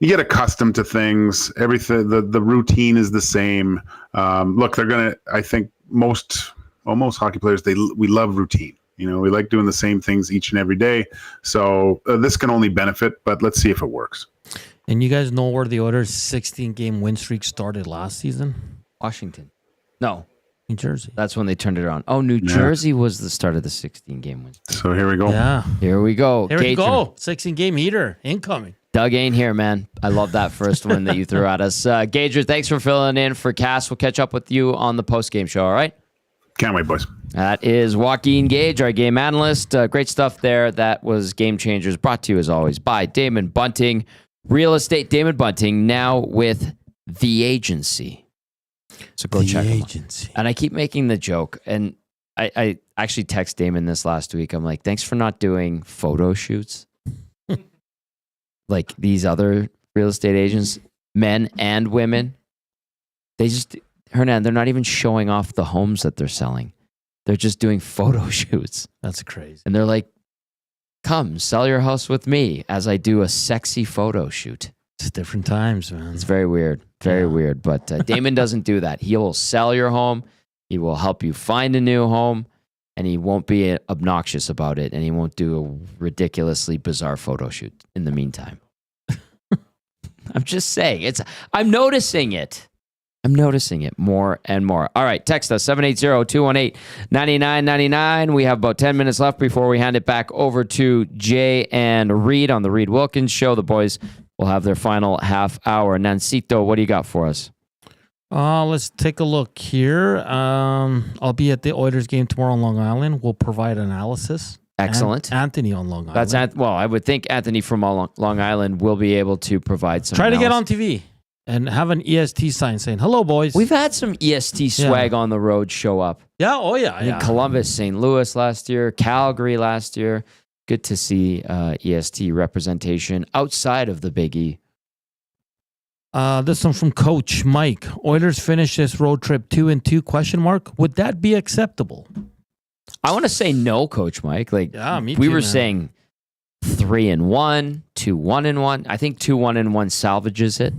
get accustomed to things. Everything, the routine is the same. Look, I think most most hockey players, we love routine. We like doing the same things each and every day. So this can only benefit, but let's see if it works. And you guys know where the Oilers' 16-game win streak started last season? Washington. No. New Jersey. That's when they turned it on. Oh, New Jersey was the start of the 16-game win. So here we go. Yeah. Here we go. Here we go. 16-game heater incoming. Doug ain't here, man. I love that first one that you threw at us. Gager, thanks for filling in for Cass. We'll catch up with you on the post-game show, all right? Can't wait, boys. That is Joaquin Gage, our game analyst. Great stuff there. That was Game Changers, brought to you, as always, by Damon Bunting. Real estate Damon Bunting, now with The Agency. So go check them out. And I keep making the joke, and I actually text Damon this last week. I'm like, thanks for not doing photo shoots. Like these other real estate agents, men and women, Hernan, they're not even showing off the homes that they're selling. They're just doing photo shoots. That's crazy. And they're like, come sell your house with me as I do a sexy photo shoot. It's different times, man. It's very weird. Very weird. But Damon doesn't do that. He will sell your home. He will help you find a new home. And he won't be obnoxious about it. And he won't do a ridiculously bizarre photo shoot in the meantime. I'm just saying. I'm noticing it. I'm noticing it more and more. All right, text us, 780-218-9999. We have about 10 minutes left before we hand it back over to Jay and Reid on the Reid Wilkins Show. The boys will have their final half hour. Nancito, what do you got for us? Let's take a look here. I'll be at the Oilers game tomorrow on Long Island. We'll provide analysis. Excellent. Anthony on Long Island. I would think Anthony from Long Island will be able to provide some Try analysis. to get on TV. And have an EST sign saying, hello, boys. We've had some EST swag on the road show up. Yeah, oh yeah. In Columbus, St. Louis last year, Calgary last year. Good to see EST representation outside of the Big E. This one from Coach Mike. Oilers finish this road trip 2-2 ? Would that be acceptable? I want to say no, Coach Mike. Me we too, were man. saying 3-1, 2-1-1. I think 2-1-1 salvages it.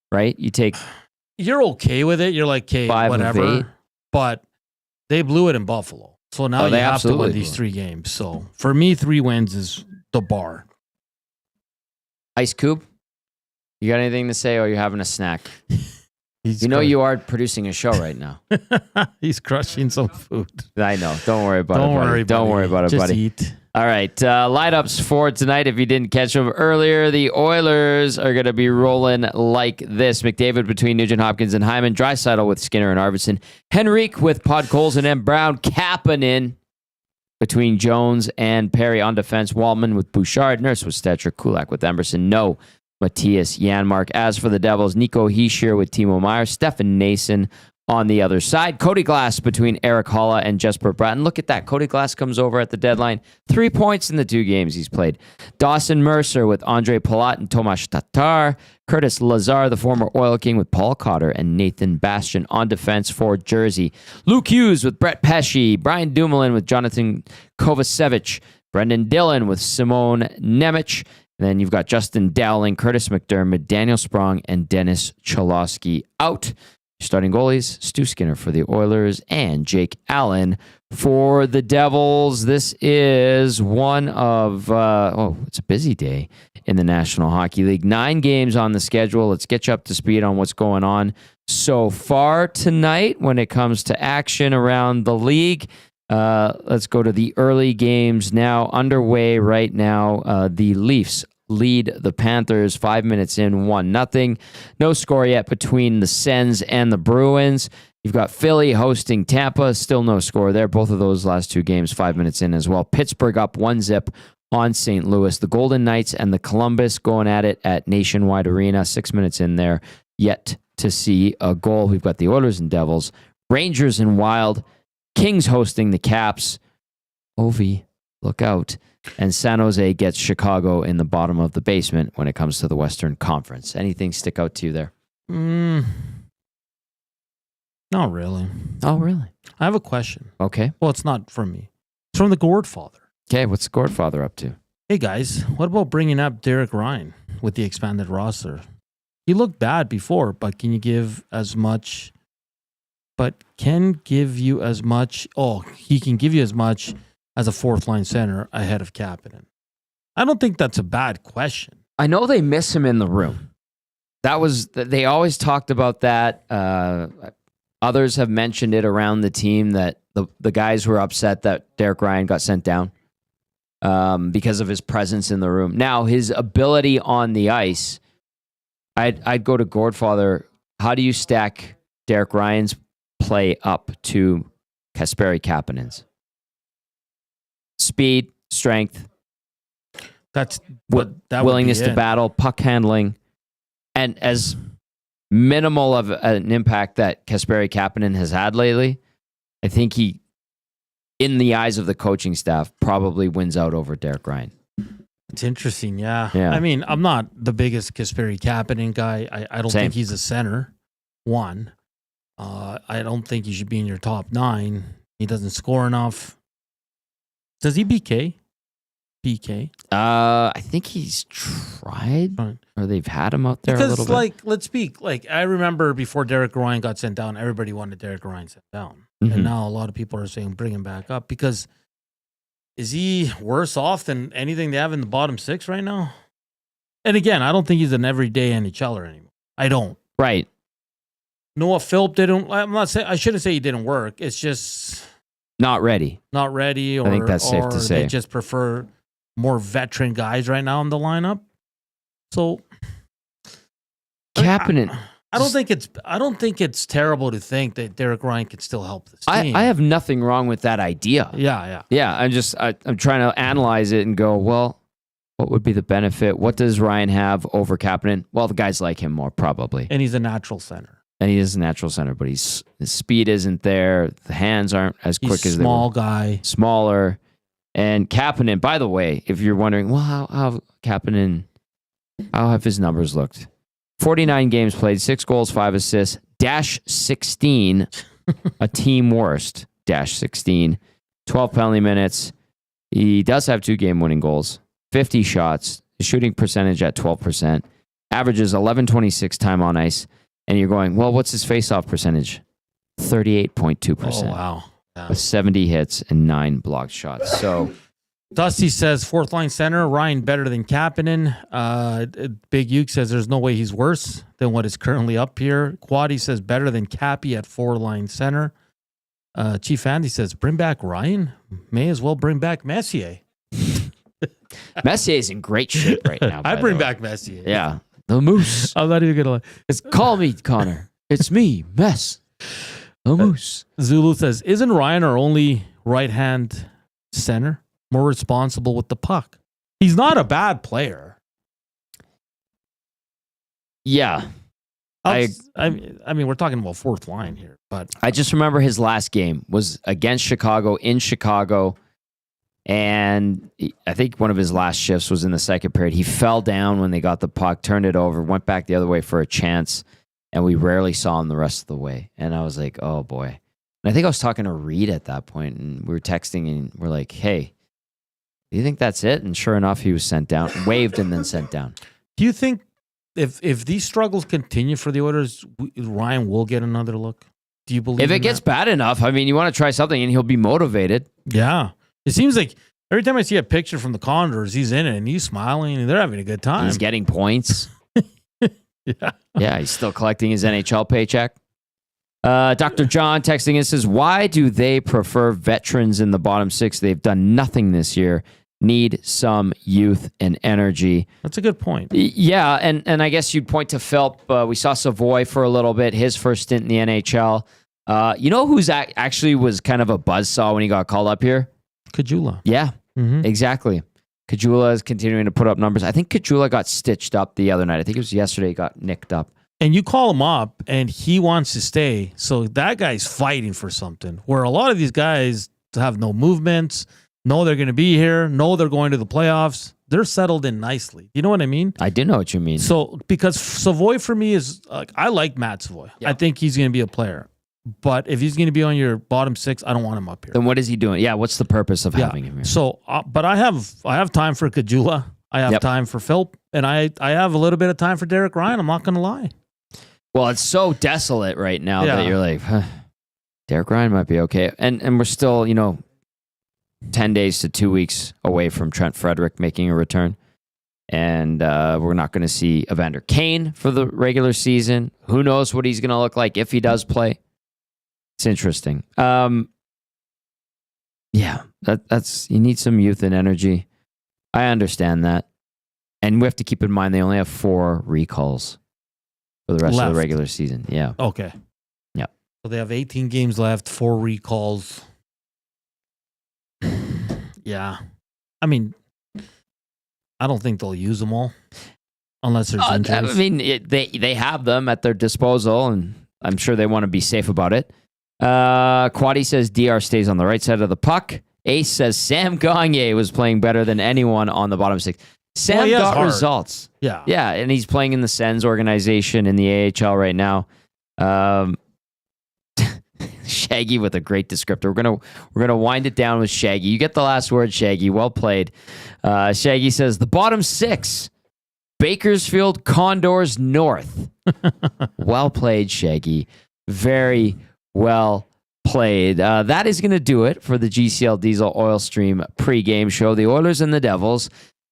Right? You're okay with it. You're like, okay, 5 of 8. whatever. But they blew it in Buffalo. So now you they have to win absolutely these blew 3 games. So for me, 3 wins is the bar. Ice Koob, you got anything to say, or are you having a snack? You are producing a show right now. He's crushing some food. I know. Don't worry about it, buddy. Don't worry about it, Just buddy. eat. All right. Lineups for tonight. If you didn't catch them earlier, the Oilers are going to be rolling like this. McDavid between Nugent Hopkins and Hyman. Draisaitl with Skinner and Arvidsson. Henrique with Podkolzin and M. Brown. Kapanen between Jones and Perry on defense. Wallman with Bouchard. Nurse with Stetcher. Kulak with Emerson. No Matthias Janmark. As for the Devils, Nico Hischier with Timo Meier. Stefan Nason on the other side. Cody Glass between Eric Holla and Jesper Bratten. Look at that. Cody Glass comes over at the deadline. 3 points in the 2 games he's played. Dawson Mercer with Andre Palat and Tomas Tatar. Curtis Lazar, the former Oil King, with Paul Cotter and Nathan Bastian on defense for Jersey. Luke Hughes with Brett Pesce. Brian Dumoulin with Jonathan Kovacevic. Brendan Dillon with Simone Nemec. And then you've got Justin Dowling, Curtis McDermott, Daniel Sprong, and Dennis Cholowski out. Starting goalies, Stu Skinner for the Oilers and Jake Allen for the Devils. This is one of, it's a busy day in the National Hockey League. 9 games on the schedule. Let's get you up to speed on what's going on so far tonight when it comes to action around the league. Let's go to the early games now. Underway right now. The Leafs lead the Panthers 5 minutes in, 1-0. No score yet between the Sens and the Bruins. You've got Philly hosting Tampa. Still no score there. Both of those last 2 games 5 minutes in as well. Pittsburgh up 1-0 on St. Louis. The Golden Knights and the Columbus going at it at Nationwide Arena. 6 minutes in there. Yet to see a goal. We've got the Oilers and Devils. Rangers and Wild. Kings hosting the Caps. Ovi, look out. And San Jose gets Chicago in the bottom of the basement when it comes to the Western Conference. Anything stick out to you there? Not really. Oh, really? I have a question. Okay. Well, it's not from me. It's from the Gordfather. Okay, what's the Gordfather up to? Hey, guys, what about bringing up Derek Ryan with the expanded roster? He looked bad before, but can you give as much but can give you as much. Oh, he can give you as much as a fourth line center ahead of Kapanen. I don't think that's a bad question. I know they miss him in the room. They always talked about that. Others have mentioned it around the team that the guys were upset that Derek Ryan got sent down because of his presence in the room. Now, his ability on the ice, I'd go to Gordfather. How do you stack Derek Ryan's play up to Kasperi Kapanen's? Speed, strength, willingness to battle, puck handling, and as minimal of an impact that Kasperi Kapanen has had lately, I think he, in the eyes of the coaching staff, probably wins out over Derek Ryan. It's interesting, yeah. Yeah. I mean, I'm not the biggest Kasperi Kapanen guy. I don't think he's a center. One, I don't think he should be in your top 9. He doesn't score enough. Does he PK? I think he's tried, or they've had him out there a little bit. Let's speak. I remember before Derek Ryan got sent down, everybody wanted Derek Ryan sent down. Mm-hmm. And now a lot of people are saying bring him back up because is he worse off than anything they have in the bottom 6 right now? And again, I don't think he's an everyday NHLer anymore. I don't. Right. Noah Philp didn't. I'm not saying. I shouldn't say he didn't work. It's just not ready. Not ready. Or, I think that's safe to say. They just prefer more veteran guys right now in the lineup. So Kapanen. I don't think it's terrible to think that Derek Ryan can still help this team. I have nothing wrong with that idea. Yeah. I'm trying to analyze it and go, well, what would be the benefit? What does Ryan have over Kapanen? Well, the guys like him more probably, and he's a natural center. And he is a natural center, but his speed isn't there. The hands aren't as quick as they were. Small guy. Smaller. And Kapanen, by the way, if you're wondering, well, how Kapanen, how have his numbers looked? 49 games played, 6 goals, 5 assists, -16, a team worst, -16, 12 penalty minutes. He does have 2 game-winning goals, 50 shots, his shooting percentage at 12%, averages 11.26 time on ice. And you're going, well, what's his face-off percentage? 38.2%. Oh, wow. Yeah. With 70 hits and 9 blocked shots. So Dusty says fourth line center, Ryan better than Kapanen. Big Uke says there's no way he's worse than what is currently up here. Quaddy says better than Cappy at 4-line center. Chief Andy says bring back Ryan. May as well bring back Messier. Messier's in great shape right now. I'd bring back Messier. Yeah. The Moose. I'm not even going to call me, Connor. It's me, Mess. The Moose. Zulu says, isn't Ryan our only right-hand center? More responsible with the puck. He's not a bad player. Yeah. I mean, we're talking about fourth line here, but I just remember his last game was against Chicago, in Chicago. And I think one of his last shifts was in the second period. He fell down when they got the puck, turned it over, went back the other way for a chance, and we rarely saw him the rest of the way. And I was like, oh, boy. And I think I was talking to Reid at that point, and we were texting, and we're like, hey, do you think that's it? And sure enough, he was sent down, waived and then sent down. Do you think if these struggles continue for the Oilers, Ryan will get another look? Do you believe if it gets bad enough, I mean, you want to try something, and he'll be motivated. Yeah. It seems like every time I see a picture from the Condors, he's in it and he's smiling and they're having a good time. He's getting points. Yeah, he's still collecting his NHL paycheck. Dr. John texting in says, why do they prefer veterans in the bottom 6? They've done nothing this year. Need some youth and energy. That's a good point. Yeah, and I guess you'd point to Philp. We saw Savoy for a little bit, his first stint in the NHL. You know who's actually was kind of a buzzsaw when he got called up here? Kajula. Yeah, exactly. Kajula is continuing to put up numbers. I think Kajula got stitched up the other night. I think it was yesterday he got nicked up. And you call him up and he wants to stay. So that guy's fighting for something. Where a lot of these guys have no movements, know they're going to be here, know they're going to the playoffs. They're settled in nicely. You know what I mean? I do know what you mean. So because Savoy for me is, I like Matt Savoy. Yeah. I think he's going to be a player. But if he's going to be on your bottom 6, I don't want him up here. Then what is he doing? Yeah, what's the purpose of having him here? So, but I have time for Kajula. I have time for Philp. And I have a little bit of time for Derek Ryan. I'm not going to lie. Well, it's so desolate right now that you're like, huh. Derek Ryan might be okay. And we're still, 10 days to 2 weeks away from Trent Frederick making a return. And we're not going to see Evander Kane for the regular season. Who knows what he's going to look like if he does play. It's interesting. That's you need some youth and energy. I understand that. And we have to keep in mind they only have 4 recalls for the rest of the regular season. Yeah. Okay. Yeah. So they have 18 games left, 4 recalls. Yeah. I mean, I don't think they'll use them all unless there's injuries. I mean, they have them at their disposal, and I'm sure they want to be safe about it. Quaddy says DR stays on the right side of the puck. Ace says Sam Gagner was playing better than anyone on the bottom 6. Sam got results. Yeah. Yeah, and he's playing in the Sens organization in the AHL right now. Shaggy with a great descriptor. We're gonna wind it down with Shaggy. You get the last word, Shaggy. Well played. Shaggy says the bottom 6: Bakersfield Condors North. Well played, Shaggy. Very well played. That is going to do it for the GCL Diesel Oil Stream pregame show. The Oilers and the Devils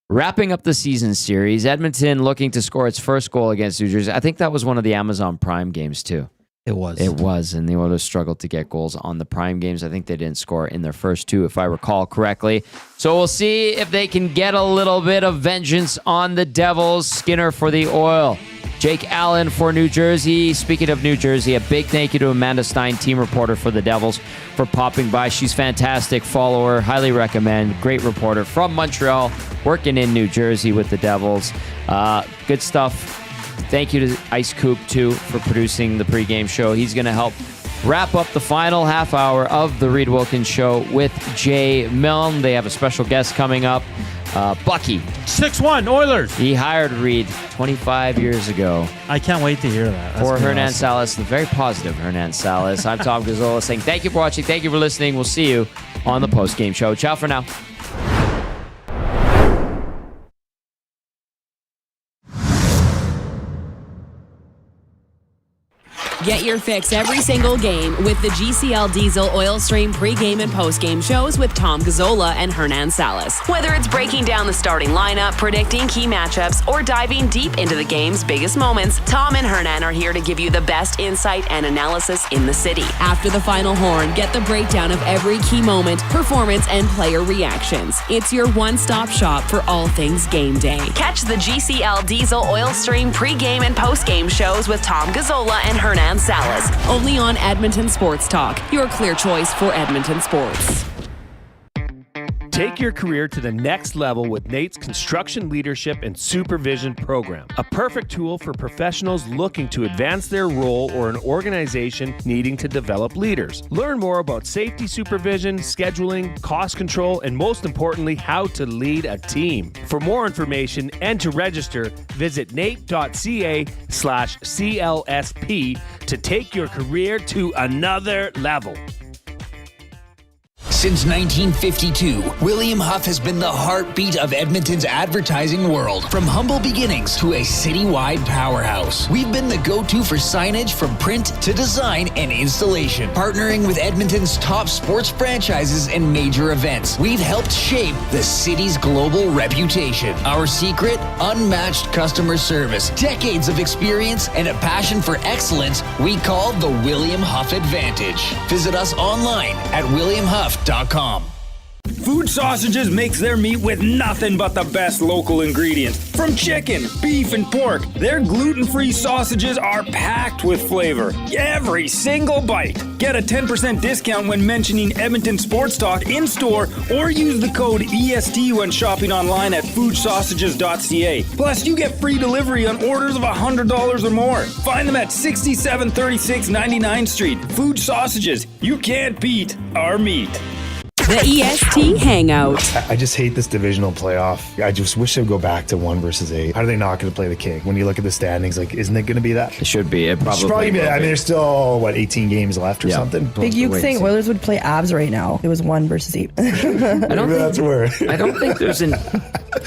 wrapping up the season series. Edmonton looking to score its first goal against New Jersey. I think that was one of the Amazon Prime games too. It was. It was, and the Oilers struggled to get goals on the Prime games. I think they didn't score in their first 2, if I recall correctly. So we'll see if they can get a little bit of vengeance on the Devils. Skinner for the Oil. Jake Allen for New Jersey. Speaking of New Jersey, a big thank you to Amanda Stein, team reporter for the Devils, for popping by. She's fantastic. Follow her. Highly recommend. Great reporter from Montreal, working in New Jersey with the Devils. Good stuff. Thank you to Ice Koob, too, for producing the pregame show. He's going to help wrap up the final half hour of the Reid Wilkins Show with Jay Milne. They have a special guest coming up. Bucky. 6-1 Oilers. He hired Reid 25 years ago. I can't wait to hear that. For Hernan Salas, the very positive Hernan Salas. I'm Tom Gazzola saying thank you for watching. Thank you for listening. We'll see you on the postgame show. Ciao for now. Get your fix every single game with the GCL Diesel Oil Stream pregame and postgame shows with Tom Gazzola and Hernan Salas. Whether it's breaking down the starting lineup, predicting key matchups, or diving deep into the game's biggest moments, Tom and Hernan are here to give you the best insight and analysis in the city. After the final horn, get the breakdown of every key moment, performance, and player reactions. It's your one-stop shop for all things game day. Catch the GCL Diesel Oil Stream pregame and postgame shows with Tom Gazzola and Hernan Salas, only on Edmonton Sports Talk, your clear choice for Edmonton sports. Take your career to the next level with Nate's Construction Leadership and Supervision Program, a perfect tool for professionals looking to advance their role or an organization needing to develop leaders. Learn more about safety supervision, scheduling, cost control, and most importantly, how to lead a team. For more information and to register, visit nate.ca/CLSP to take your career to another level. Since 1952, William Huff has been the heartbeat of Edmonton's advertising world. From humble beginnings to a citywide powerhouse, we've been the go-to for signage from print to design and installation. Partnering with Edmonton's top sports franchises and major events, we've helped shape the city's global reputation. Our secret? Unmatched customer service, decades of experience, and a passion for excellence we call the William Huff Advantage. Visit us online at williamhuff.com. Food Sausages makes their meat with nothing but the best local ingredients. From chicken, beef, and pork, their gluten-free sausages are packed with flavor. Every single bite. Get a 10% discount when mentioning Edmonton Sports Talk in-store or use the code EST when shopping online at foodsausages.ca. Plus, you get free delivery on orders of $100 or more. Find them at 6736 99th Street. Food Sausages. You can't beat our meat. The EST Hangout. I just hate this divisional playoff. I just wish they'd go back to 1 versus 8. How are they not going to play the King? When you look at the standings, like, isn't it going to be that? It should be. It probably be. I mean, there's still, 18 games left or something? Big Uke saying Oilers would play Avs right now. It was 1 versus 8. That's where. I don't think there's an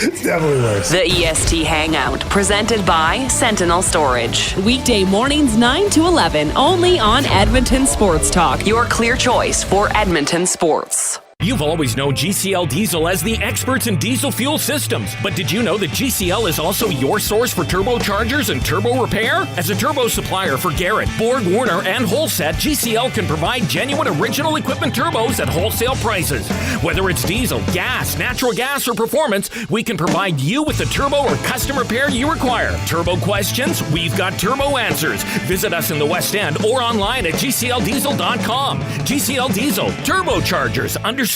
It's definitely worse. The EST Hangout, presented by Sentinel Storage. Weekday mornings 9 to 11, only on Edmonton Sports Talk. Your clear choice for Edmonton sports. You've always known GCL Diesel as the experts in diesel fuel systems, but did you know that GCL is also your source for turbochargers and turbo repair? As a turbo supplier for Garrett, Borg Warner, and Holset, GCL can provide genuine original equipment turbos at wholesale prices. Whether it's diesel, gas, natural gas, or performance, we can provide you with the turbo or custom repair you require. Turbo questions? We've got turbo answers. Visit us in the West End or online at gcldiesel.com. GCL Diesel, turbochargers, understood.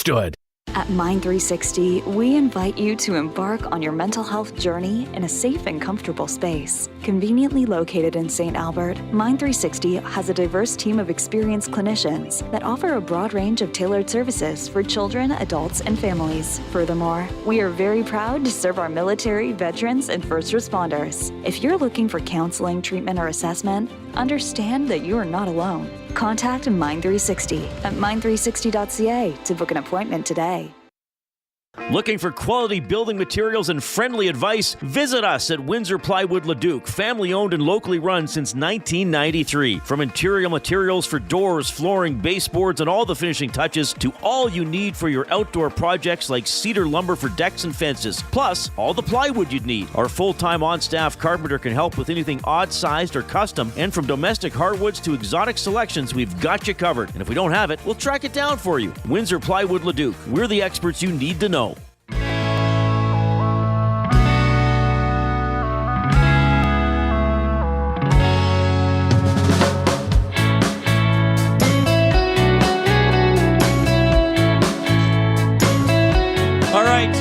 At Mind360, we invite you to embark on your mental health journey in a safe and comfortable space. Conveniently located in St. Albert, Mind360 has a diverse team of experienced clinicians that offer a broad range of tailored services for children, adults, and families. Furthermore, we are very proud to serve our military, veterans, and first responders. If you're looking for counseling, treatment, or assessment, understand that you are not alone. Contact Mind360 at mind360.ca to book an appointment today. Looking for quality building materials and friendly advice? Visit us at Windsor Plywood Leduc, family owned and locally run since 1993. From interior materials for doors, flooring, baseboards, and all the finishing touches to all you need for your outdoor projects like cedar lumber for decks and fences, plus all the plywood you'd need. Our full-time on-staff carpenter can help with anything odd-sized or custom, and from domestic hardwoods to exotic selections, we've got you covered. And if we don't have it, we'll track it down for you. Windsor Plywood Leduc. We're the experts you need to know. All right,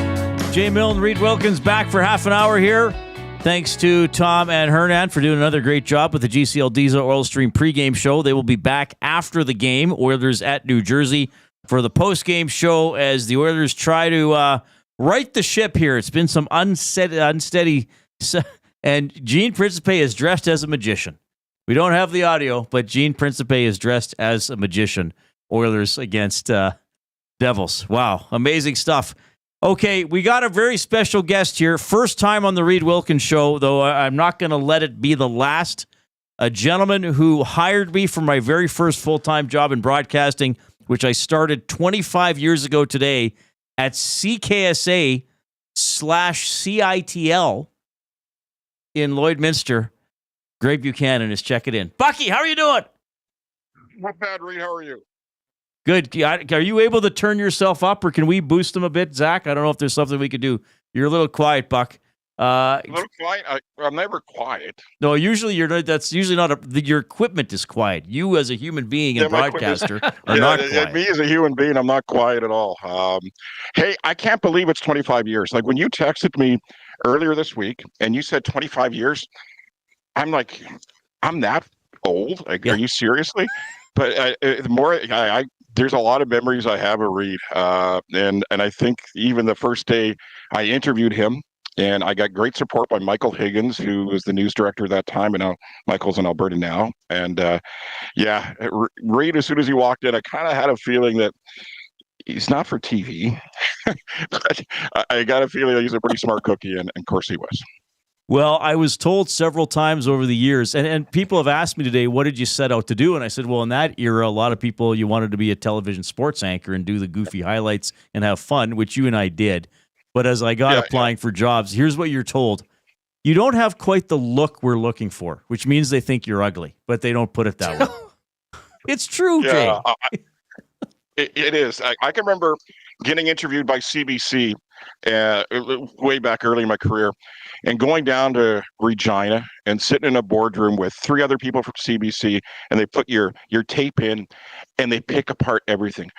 Jay Milne and Reid Wilkins back for half an hour here. Thanks to Tom and Hernan for doing another great job with the GCL Diesel Oil Stream pregame show. They will be back after the game, Oilers at New Jersey, for the postgame show as the Oilers try to right the ship here. It's been some unsteady, and Gene Principe is dressed as a magician. We don't have the audio, but Gene Principe is dressed as a magician. Oilers against Devils. Wow, amazing stuff. Okay, we got a very special guest here. First time on the Reid Wilkins Show, though I'm not going to let it be the last. A gentleman who hired me for my very first full-time job in broadcasting, which I started 25 years ago today at CKSA/CITL in Lloydminster. Greg Buchanan is checking in. Bucky, how are you doing? Not bad, Reid. How are you? Good. Are you able to turn yourself up, or can we boost them a bit, Zach? I don't know if there's something we could do. You're a little quiet, Buck. A little quiet? I'm never quiet. No, usually you're not. That's usually not. Your equipment is quiet. You, as a human being and broadcaster, are not quiet. Me as a human being, I'm not quiet at all. Hey, I can't believe it's 25 years. Like when you texted me earlier this week and you said 25 years, I'm like, I'm that old? Like, yeah. Are you seriously? But there's a lot of memories I have of Reid, and I think even the first day I interviewed him, and I got great support by Michael Higgins, who was the news director at that time, and now Michael's in Alberta now. And Reid, as soon as he walked in, I kind of had a feeling that he's not for TV, but I got a feeling he's a pretty smart cookie, and of course he was. Well, I was told several times over the years, and people have asked me today, what did you set out to do? And I said, well, in that era, a lot of people, you wanted to be a television sports anchor and do the goofy highlights and have fun, which you and I did. But as I got applying for jobs, here's what you're told. You don't have quite the look we're looking for, which means they think you're ugly, but they don't put it that way. It's true, Jay. It is. I can remember getting interviewed by CBC way back early in my career and going down to Regina and sitting in a boardroom with three other people from CBC, and they put your tape in and they pick apart everything.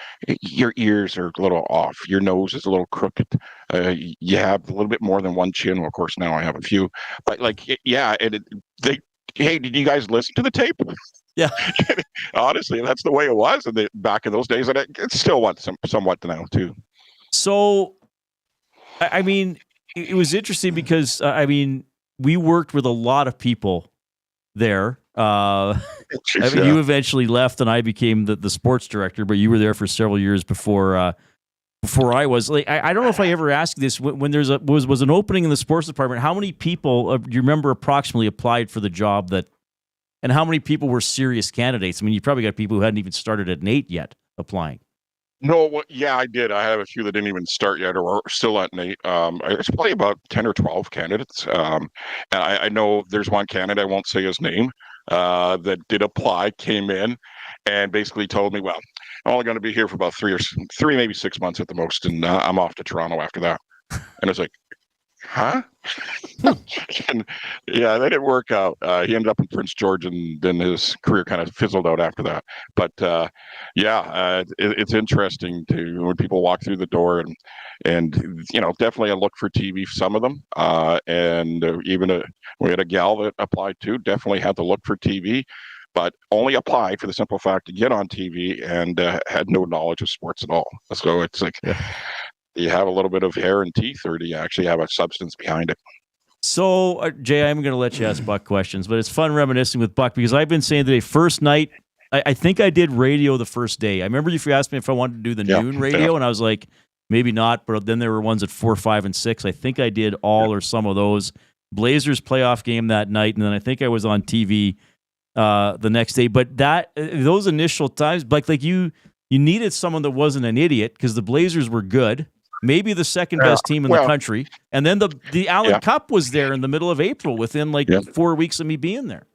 Your ears are a little off. Your nose is a little crooked. You have a little bit more than one chin. Well, of course, now I have a few. But hey, did you guys listen to the tape? Yeah. Honestly, that's the way it was back in those days, and it's still somewhat now too. So, I mean, it was interesting because we worked with a lot of people there. You eventually left, and I became the sports director, but you were there for several years before before I was. Like, I don't know if I ever asked this when there's was an opening in the sports department. How many people do you remember approximately applied for the job and how many people were serious candidates? I mean, you probably got people who hadn't even started at Nate yet applying. No, well, yeah, I did. I have a few that didn't even start yet or are still at Nate. It's probably about 10 or 12 candidates. And I know there's one candidate, I won't say his name, that did apply, came in, and basically told me, well, I'm only going to be here for about three, maybe 6 months at the most, and I'm off to Toronto after that. And it's like, huh? And yeah, that didn't work out. He ended up in Prince George, and then his career kind of fizzled out after that. But it's interesting when people walk through the door, and definitely I look for TV. Some of them, we had a gal that applied too. Definitely had to look for TV, but only applied for the simple fact to get on TV and had no knowledge of sports at all. So it's like. Yeah. Do you have a little bit of hair and teeth, or do you actually have a substance behind it? So, Jay, I'm going to let you ask Buck questions, but it's fun reminiscing with Buck because I've been saying today, first night, I think I did radio the first day. I remember if you asked me if I wanted to do the noon radio, and I was like, maybe not, but then there were ones at 4, 5, and 6. I think I did all or some of those. Blazers playoff game that night, and then I think I was on TV the next day. But those initial times, like you needed someone that wasn't an idiot because the Blazers were good. Maybe the second best team in the country. And then the Allen Cup was there in the middle of April within 4 weeks of me being there.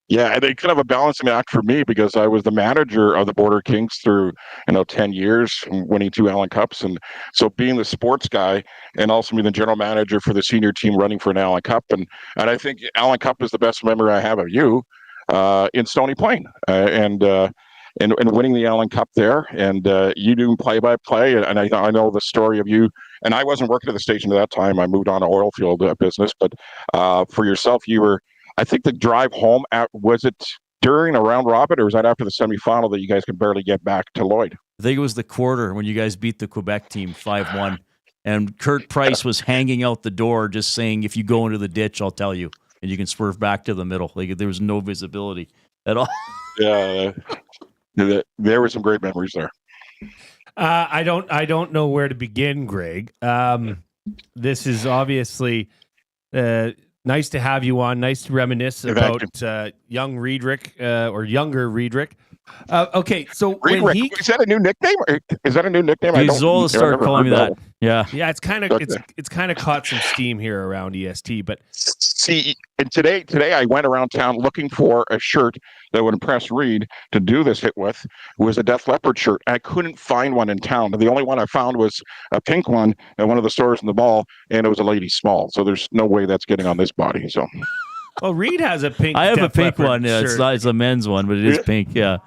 Yeah, and they kind of a balancing act for me because I was the manager of the Border Kings through 10 years, winning 2 Allen Cups. And so being the sports guy and also being the general manager for the senior team running for an Allen Cup. And I think Allen Cup is the best memory I have of you in Stony Plain. And winning the Allen Cup there, and you doing play-by-play, and I know the story of you. And I wasn't working at the station at that time. I moved on to oil field business. But for yourself, you were. I think the drive home was it during a round robin, or was that after the semifinal that you guys could barely get back to Lloyd? I think it was the quarter when you guys beat the Quebec team 5-1, and Kurt Price was hanging out the door, just saying, "If you go into the ditch, I'll tell you, and you can swerve back to the middle." Like there was no visibility at all. Yeah. There were some great memories there. I don't know where to begin, Greg. This is obviously nice to have you on. Nice to reminisce about young Riedrich or younger Riedrich. Okay, so is that a new nickname? Is that a new nickname? Gazzola started calling me that. Yeah. It's kind of caught some steam here around EST. But see, and today I went around town looking for a shirt that would impress Reid to do this hit with. It was a Def Leppard shirt. I couldn't find one in town. The only one I found was a pink one at one of the stores in the mall, and it was a lady small. So there's no way that's getting on this body. So. Well, Reid has a pink. I have Def a pink Leppard one. Yeah, shirt. it's a men's one, but it is pink. Yeah.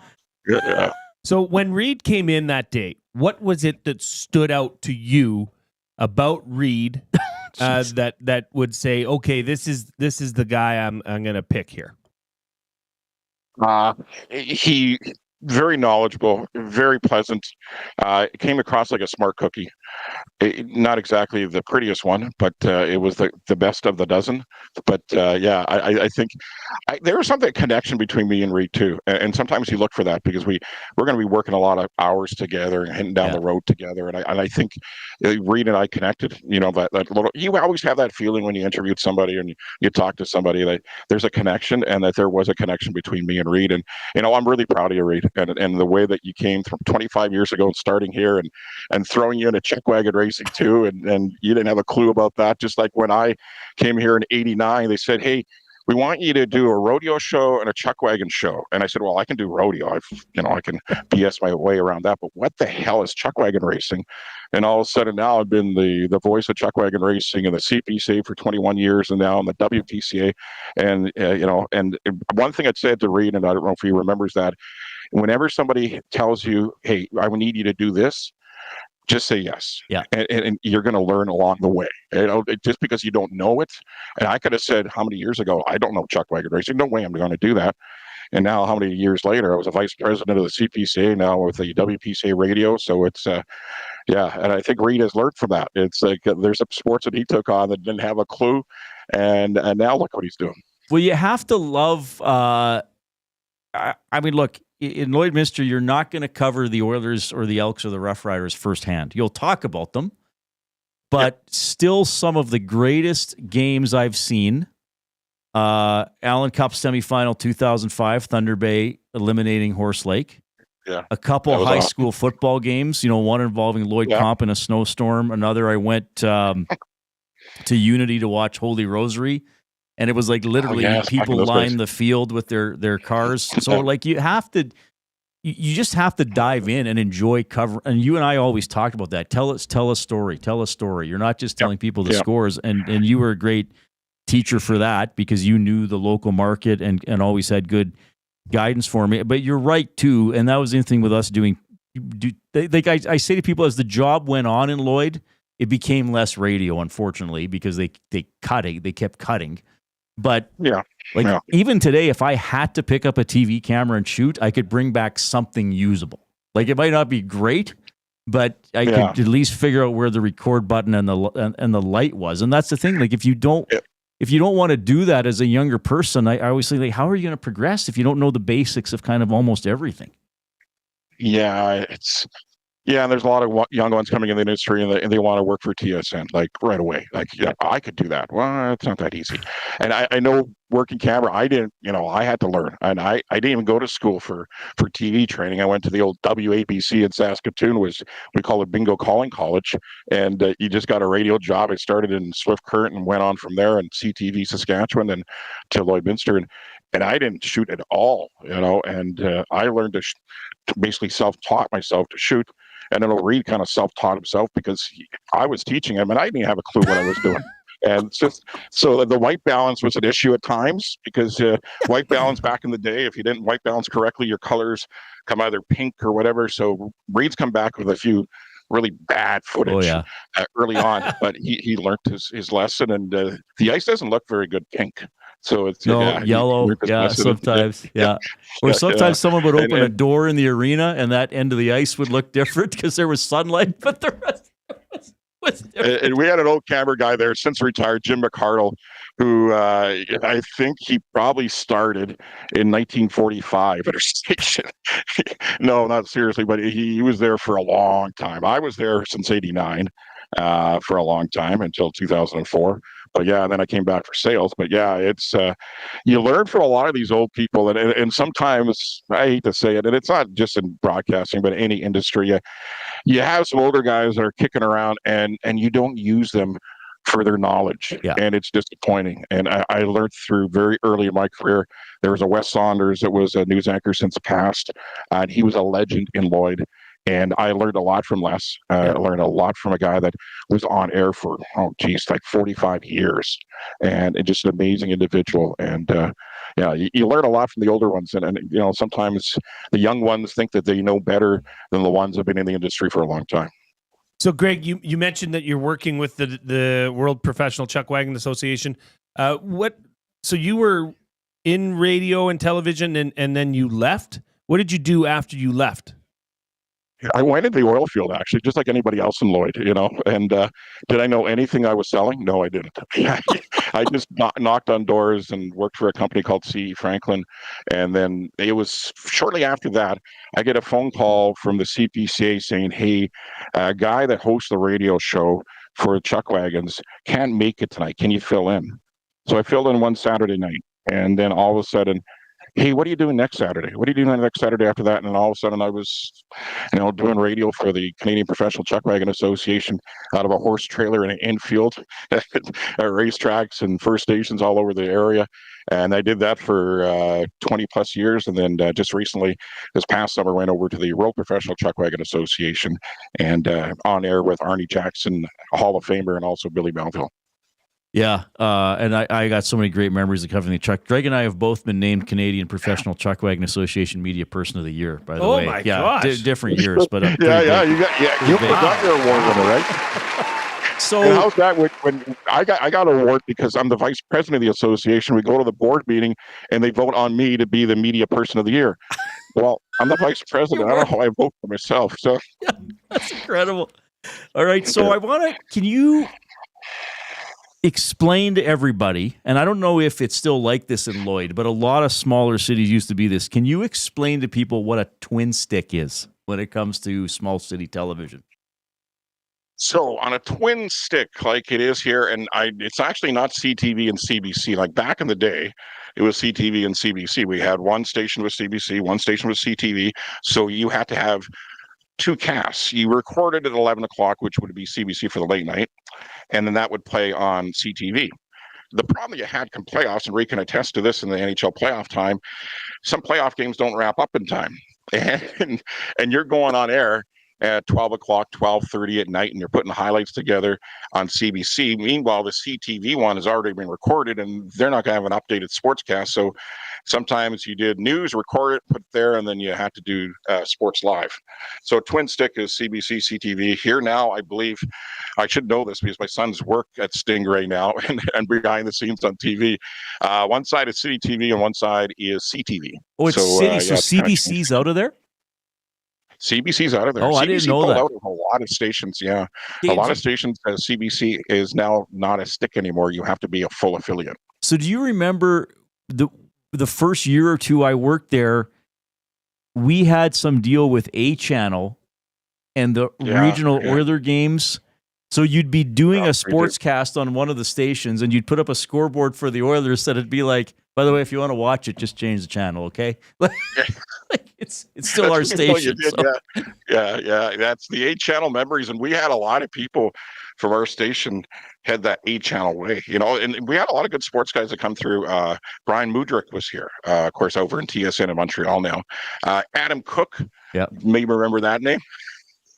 Yeah. So when Reid came in that day, what was it that stood out to you about Reid that would say, okay, this is the guy I'm going to pick here? He very knowledgeable, very pleasant. Came across like a smart cookie. Not exactly the prettiest one, but it was the best of the dozen. But I think there was something, a connection between me and Reid too. And sometimes you look for that because we're going to be working a lot of hours together and heading down the road together. And I think Reid and I connected. That little. You always have that feeling when you interviewed somebody and you talk to somebody that there's a connection, and that there was a connection between me and Reid. And I'm really proud of you, Reid, and the way that you came from 25 years ago and starting here and throwing you into chuck wagon racing too, and you didn't have a clue about that. Just like when I came here in '89, they said, "Hey, we want you to do a rodeo show and a chuck wagon show." And I said, "Well, I can do rodeo. I can BS my way around that. But what the hell is chuck wagon racing?" And all of a sudden now I've been the voice of chuck wagon racing in the CPCA for 21 years, and now in the WPCA. And and one thing I'd said to Reid, and I don't know if he remembers that, whenever somebody tells you, "Hey, I need you to do this," just say yes. Yeah. And you're going to learn along the way. Just because you don't know it. And I could have said how many years ago, I don't know chuck wagon racing. No way I'm going to do that. And now how many years later, I was a vice president of the CPCA now with the WPCA radio. So it's, and I think Reid has learned from that. It's like there's some sports that he took on that didn't have a clue. And now look what he's doing. Well, you have to love, look, in Lloydminster, you're not going to cover the Oilers or the Elks or the Rough Riders firsthand. You'll talk about them, but still some of the greatest games I've seen. Allen Cup semifinal 2005, Thunder Bay eliminating Horse Lake. Yeah. A couple high school football games, one involving Lloyd Comp in a snowstorm. Another, I went to Unity to watch Holy Rosary. And it was like literally people lined the field with their cars. So like you just have to dive in and enjoy cover. And you and I always talked about that. Tell a story. Tell a story. You're not just telling people the scores. And you were a great teacher for that because you knew the local market and always had good guidance for me. But you're right too. And that was the thing with us doing. I say to people as the job went on in Lloyd, it became less radio, unfortunately, because they kept cutting. But even today, if I had to pick up a TV camera and shoot, I could bring back something usable. Like it might not be great, but I could at least figure out where the record button and the light was. And that's the thing. Like if you don't want to do that as a younger person, I always say, like, how are you going to progress if you don't know the basics of kind of almost everything? Yeah, and there's a lot of young ones coming in the industry, and they want to work for TSN like right away. Like, I could do that. Well, it's not that easy. And I know working camera, I didn't. I had to learn, and I didn't even go to school for TV training. I went to the old WABC in Saskatoon, we call it Bingo Calling College, and you just got a radio job. I started in Swift Current and went on from there, and CTV Saskatchewan, then to Lloydminster, and I didn't shoot at all. And I learned to basically self-taught myself to shoot. And then Reid kind of self-taught himself because I was teaching him, and I didn't have a clue what I was doing. And so the white balance was an issue at times because white balance back in the day, if you didn't white balance correctly, your colors come either pink or whatever. So Reid's come back with a few really bad footage early on, but he learned his lesson, and the ice doesn't look very good pink. So it's yellow, sometimes, Or sometimes someone would open a door in the arena, and that end of the ice would look different because there was sunlight, but the rest was different. And we had an old camera guy there, since retired, Jim McCardle, who I think he probably started in 1945 at our station. No, not seriously, but he was there for a long time. I was there since '89 for a long time until 2004. But and then I came back for sales. But it's you learn from a lot of these old people, and sometimes I hate to say it, and it's not just in broadcasting, but any industry. You have some older guys that are kicking around, and you don't use them for their knowledge, and it's disappointing. And I learned through very early in my career. There was a Wes Saunders that was a news anchor since past, and he was a legend in Lloyd. And I learned a lot from Les. I learned a lot from a guy that was on air for, like 45 years. And just an amazing individual. And, you learn a lot from the older ones. And sometimes the young ones think that they know better than the ones that have been in the industry for a long time. So, Greg, you mentioned that you're working with the World Professional Chuck Wagon Association. So you were in radio and television, and then you left? What did you do after you left? I went into the oil field, actually, just like anybody else in Lloyd, and did I know anything I was selling? No, I didn't. I just knocked on doors and worked for a company called C.E. Franklin. And then it was shortly after that, I get a phone call from the CPCA saying, hey, a guy that hosts the radio show for Chuck Wagons can't make it tonight. Can you fill in? So I filled in one Saturday night. And then all of a sudden, hey, what are you doing next Saturday? What are you doing next Saturday after that? And then all of a sudden I was, doing radio for the Canadian Professional Chuck Wagon Association out of a horse trailer in an infield at racetracks and first stations all over the area. And I did that for 20 plus years. And then just recently, this past summer, went over to the World Professional Chuck Wagon Association and on air with Arnie Jackson, a Hall of Famer, and also Billy Melville. Yeah, and I got so many great memories of covering the truck. Greg and I have both been named Canadian Professional Chuck Wagon Association Media Person of the Year, by the way. Oh my gosh. Different years, but you got your award winner, right? So and how's that when I got an award because I'm the vice president of the association. We go to the board meeting and they vote on me to be the Media Person of the Year. Well, I'm the vice president. I don't know how I vote for myself. So that's incredible. All right, so I want to. Can you? explain to everybody, and I don't know if it's still like this in Lloyd, but a lot of smaller cities used to be this. Can you explain to people what a twin stick is when it comes to small city television? So on a twin stick, like it is here, and it's actually not CTV and CBC. Like back in the day, it was CTV and CBC. We had one station with CBC, one station with CTV. So you had to have two casts. You recorded at 11 o'clock, which would be CBC for the late night, and then that would play on CTV. The problem you had come playoffs, and Reid can attest to this in the NHL playoff time, some playoff games don't wrap up in time. And you're going on air at 12 o'clock, 12:30 at night, and you're putting highlights together on CBC. Meanwhile, the CTV one has already been recorded, and they're not going to have an updated sportscast. So sometimes you did news, record it, put it there, and then you had to do sports live. So twin stick is CBC, CTV. Here now, I believe, I should know this because my sons work at Stingray now and behind the scenes on TV. One side is City TV and one side is CTV. Oh, it's City, so CBC's out of there? CBC's out of there. Oh, CBC I didn't know that. Out of a lot of stations, yeah. A lot of stations, CBC is now not a stick anymore. You have to be a full affiliate. So do you remember the first year or two I worked there, we had some deal with A Channel and the regional Oiler games. So you'd be doing a sportscast on one of the stations and you'd put up a scoreboard for the Oilers that it'd be like, by the way, if you want to watch it, just change the channel, okay? It's still our station. Yeah. That's the 8-channel memories. And we had a lot of people from our station had that 8-channel way, and we had a lot of good sports guys that come through. Brian Mudryk was here, of course, over in TSN in Montreal now. Adam Cook, maybe remember that name?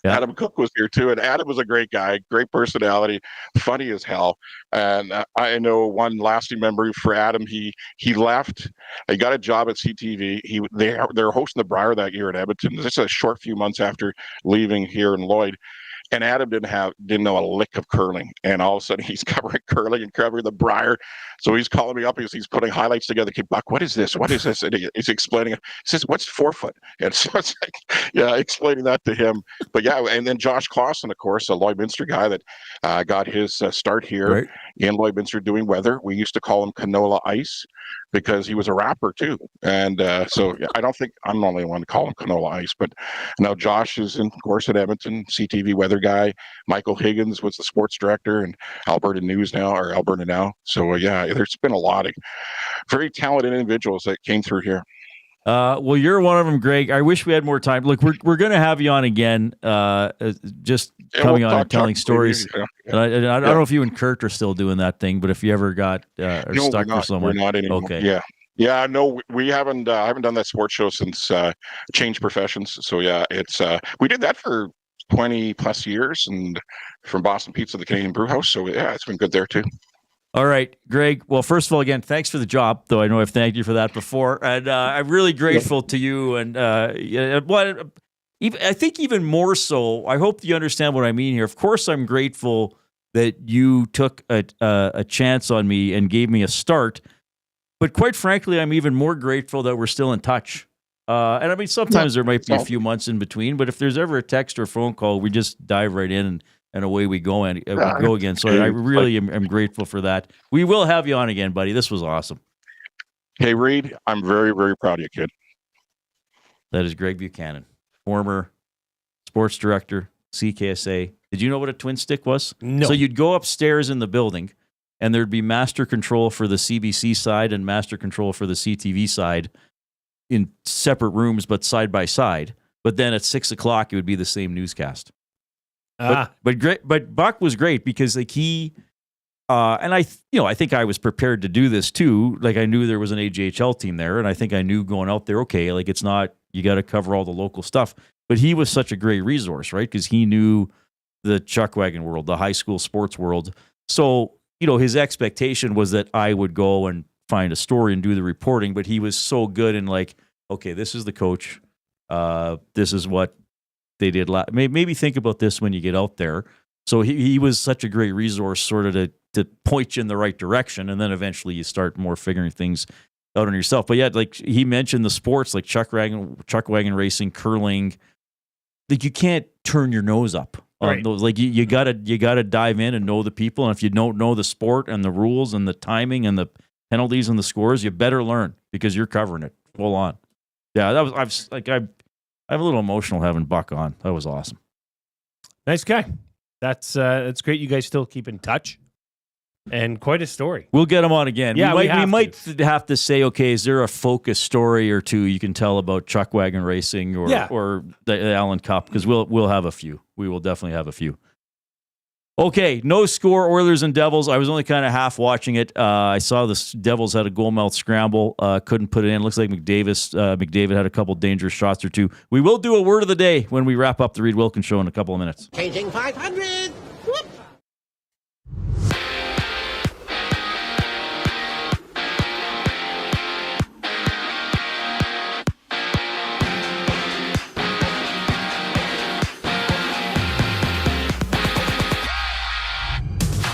Yeah. Adam Cook was here too, and Adam was a great guy, great personality, funny as hell. And I know one lasting memory for Adam. He left. He got a job at CTV. They were hosting the Brier that year in Edmonton. This is a short few months after leaving here in Lloyd. And Adam didn't know a lick of curling, and all of a sudden he's covering curling and covering the Brier. So he's calling me up because he's putting highlights together. Buck, what is this? What is this? And he's explaining it. He says, "What's 4 foot?" And so it's like, explaining that to him. But and then Josh Clausen, of course, a Lloydminster guy that got his start here in Lloydminster doing weather. We used to call him Canola Ice because he was a rapper too. And so I don't think I'm the only one to call him Canola Ice. But now Josh is, of course, at Edmonton, CTV weather guy. Michael Higgins was the sports director and Alberta now. So there's been a lot of very talented individuals that came through here. Well, you're one of them, Greg. I wish we had more time. Look, we're going to have you on again, just coming on and telling stories. And I don't know if you and Kurt are still doing that thing, but if you ever got stuck or somewhere. We're not anymore. Okay. Yeah, no, we haven't. I haven't done that sports show since Changed Professions. So it's we did that for 20 plus years, and from Boston Pizza to the Canadian Brew House. So it's been good there too. All right, Greg. Well, first of all, again, thanks for the job, though I know I've thanked you for that before. And I'm really grateful to you. And I think even more so, I hope you understand what I mean here. Of course, I'm grateful that you took a chance on me and gave me a start. But quite frankly, I'm even more grateful that we're still in touch. And I mean, sometimes there might be a few months in between, but if there's ever a text or phone call, we just dive right in and away we go and we go again. So I really am grateful for that. We will have you on again, buddy. This was awesome. Hey, Reid, I'm very, very proud of you, kid. That is Greg Buchanan, former sports director, CKSA. Did you know what a twin stick was? No. So you'd go upstairs in the building and there'd be master control for the CBC side and master control for the CTV side in separate rooms, but side by side. But then at 6 o'clock, it would be the same newscast. But Buck was great because like he, and I think I was prepared to do this too. Like I knew there was an AJHL team there, and I think I knew going out there, okay, like it's not, you got to cover all the local stuff. But he was such a great resource, right? Because he knew the chuckwagon world, the high school sports world. So, his expectation was that I would go and find a story and do the reporting, but he was so good in like, okay, this is the coach. This is what they did. Maybe think about this when you get out there. So he was such a great resource sort of to point you in the right direction. And then eventually you start more figuring things out on yourself. But yeah, like he mentioned the sports like chuckwagon racing, curling. Like you can't turn your nose up Those, like you gotta dive in and know the people. And if you don't know the sport and the rules and the timing and the penalties and the scores, you better learn because you're covering it full on. Yeah, that was I'm a little emotional having Buck on. That was awesome. Nice guy. That's great. You guys still keep in touch, and quite a story. We'll get him on again. Yeah, we might have to say, okay, is there a focus story or two you can tell about Chuck Wagon Racing or the Allen Cup? Because we'll have a few. We will definitely have a few. Okay, no score, Oilers and Devils. I was only kind of half watching it. I saw the Devils had a goal-mouth scramble. Couldn't put it in. Looks like McDavid had a couple dangerous shots or two. We will do a word of the day when we wrap up the Reid Wilkins Show in a couple of minutes. Changing 500. Whoop.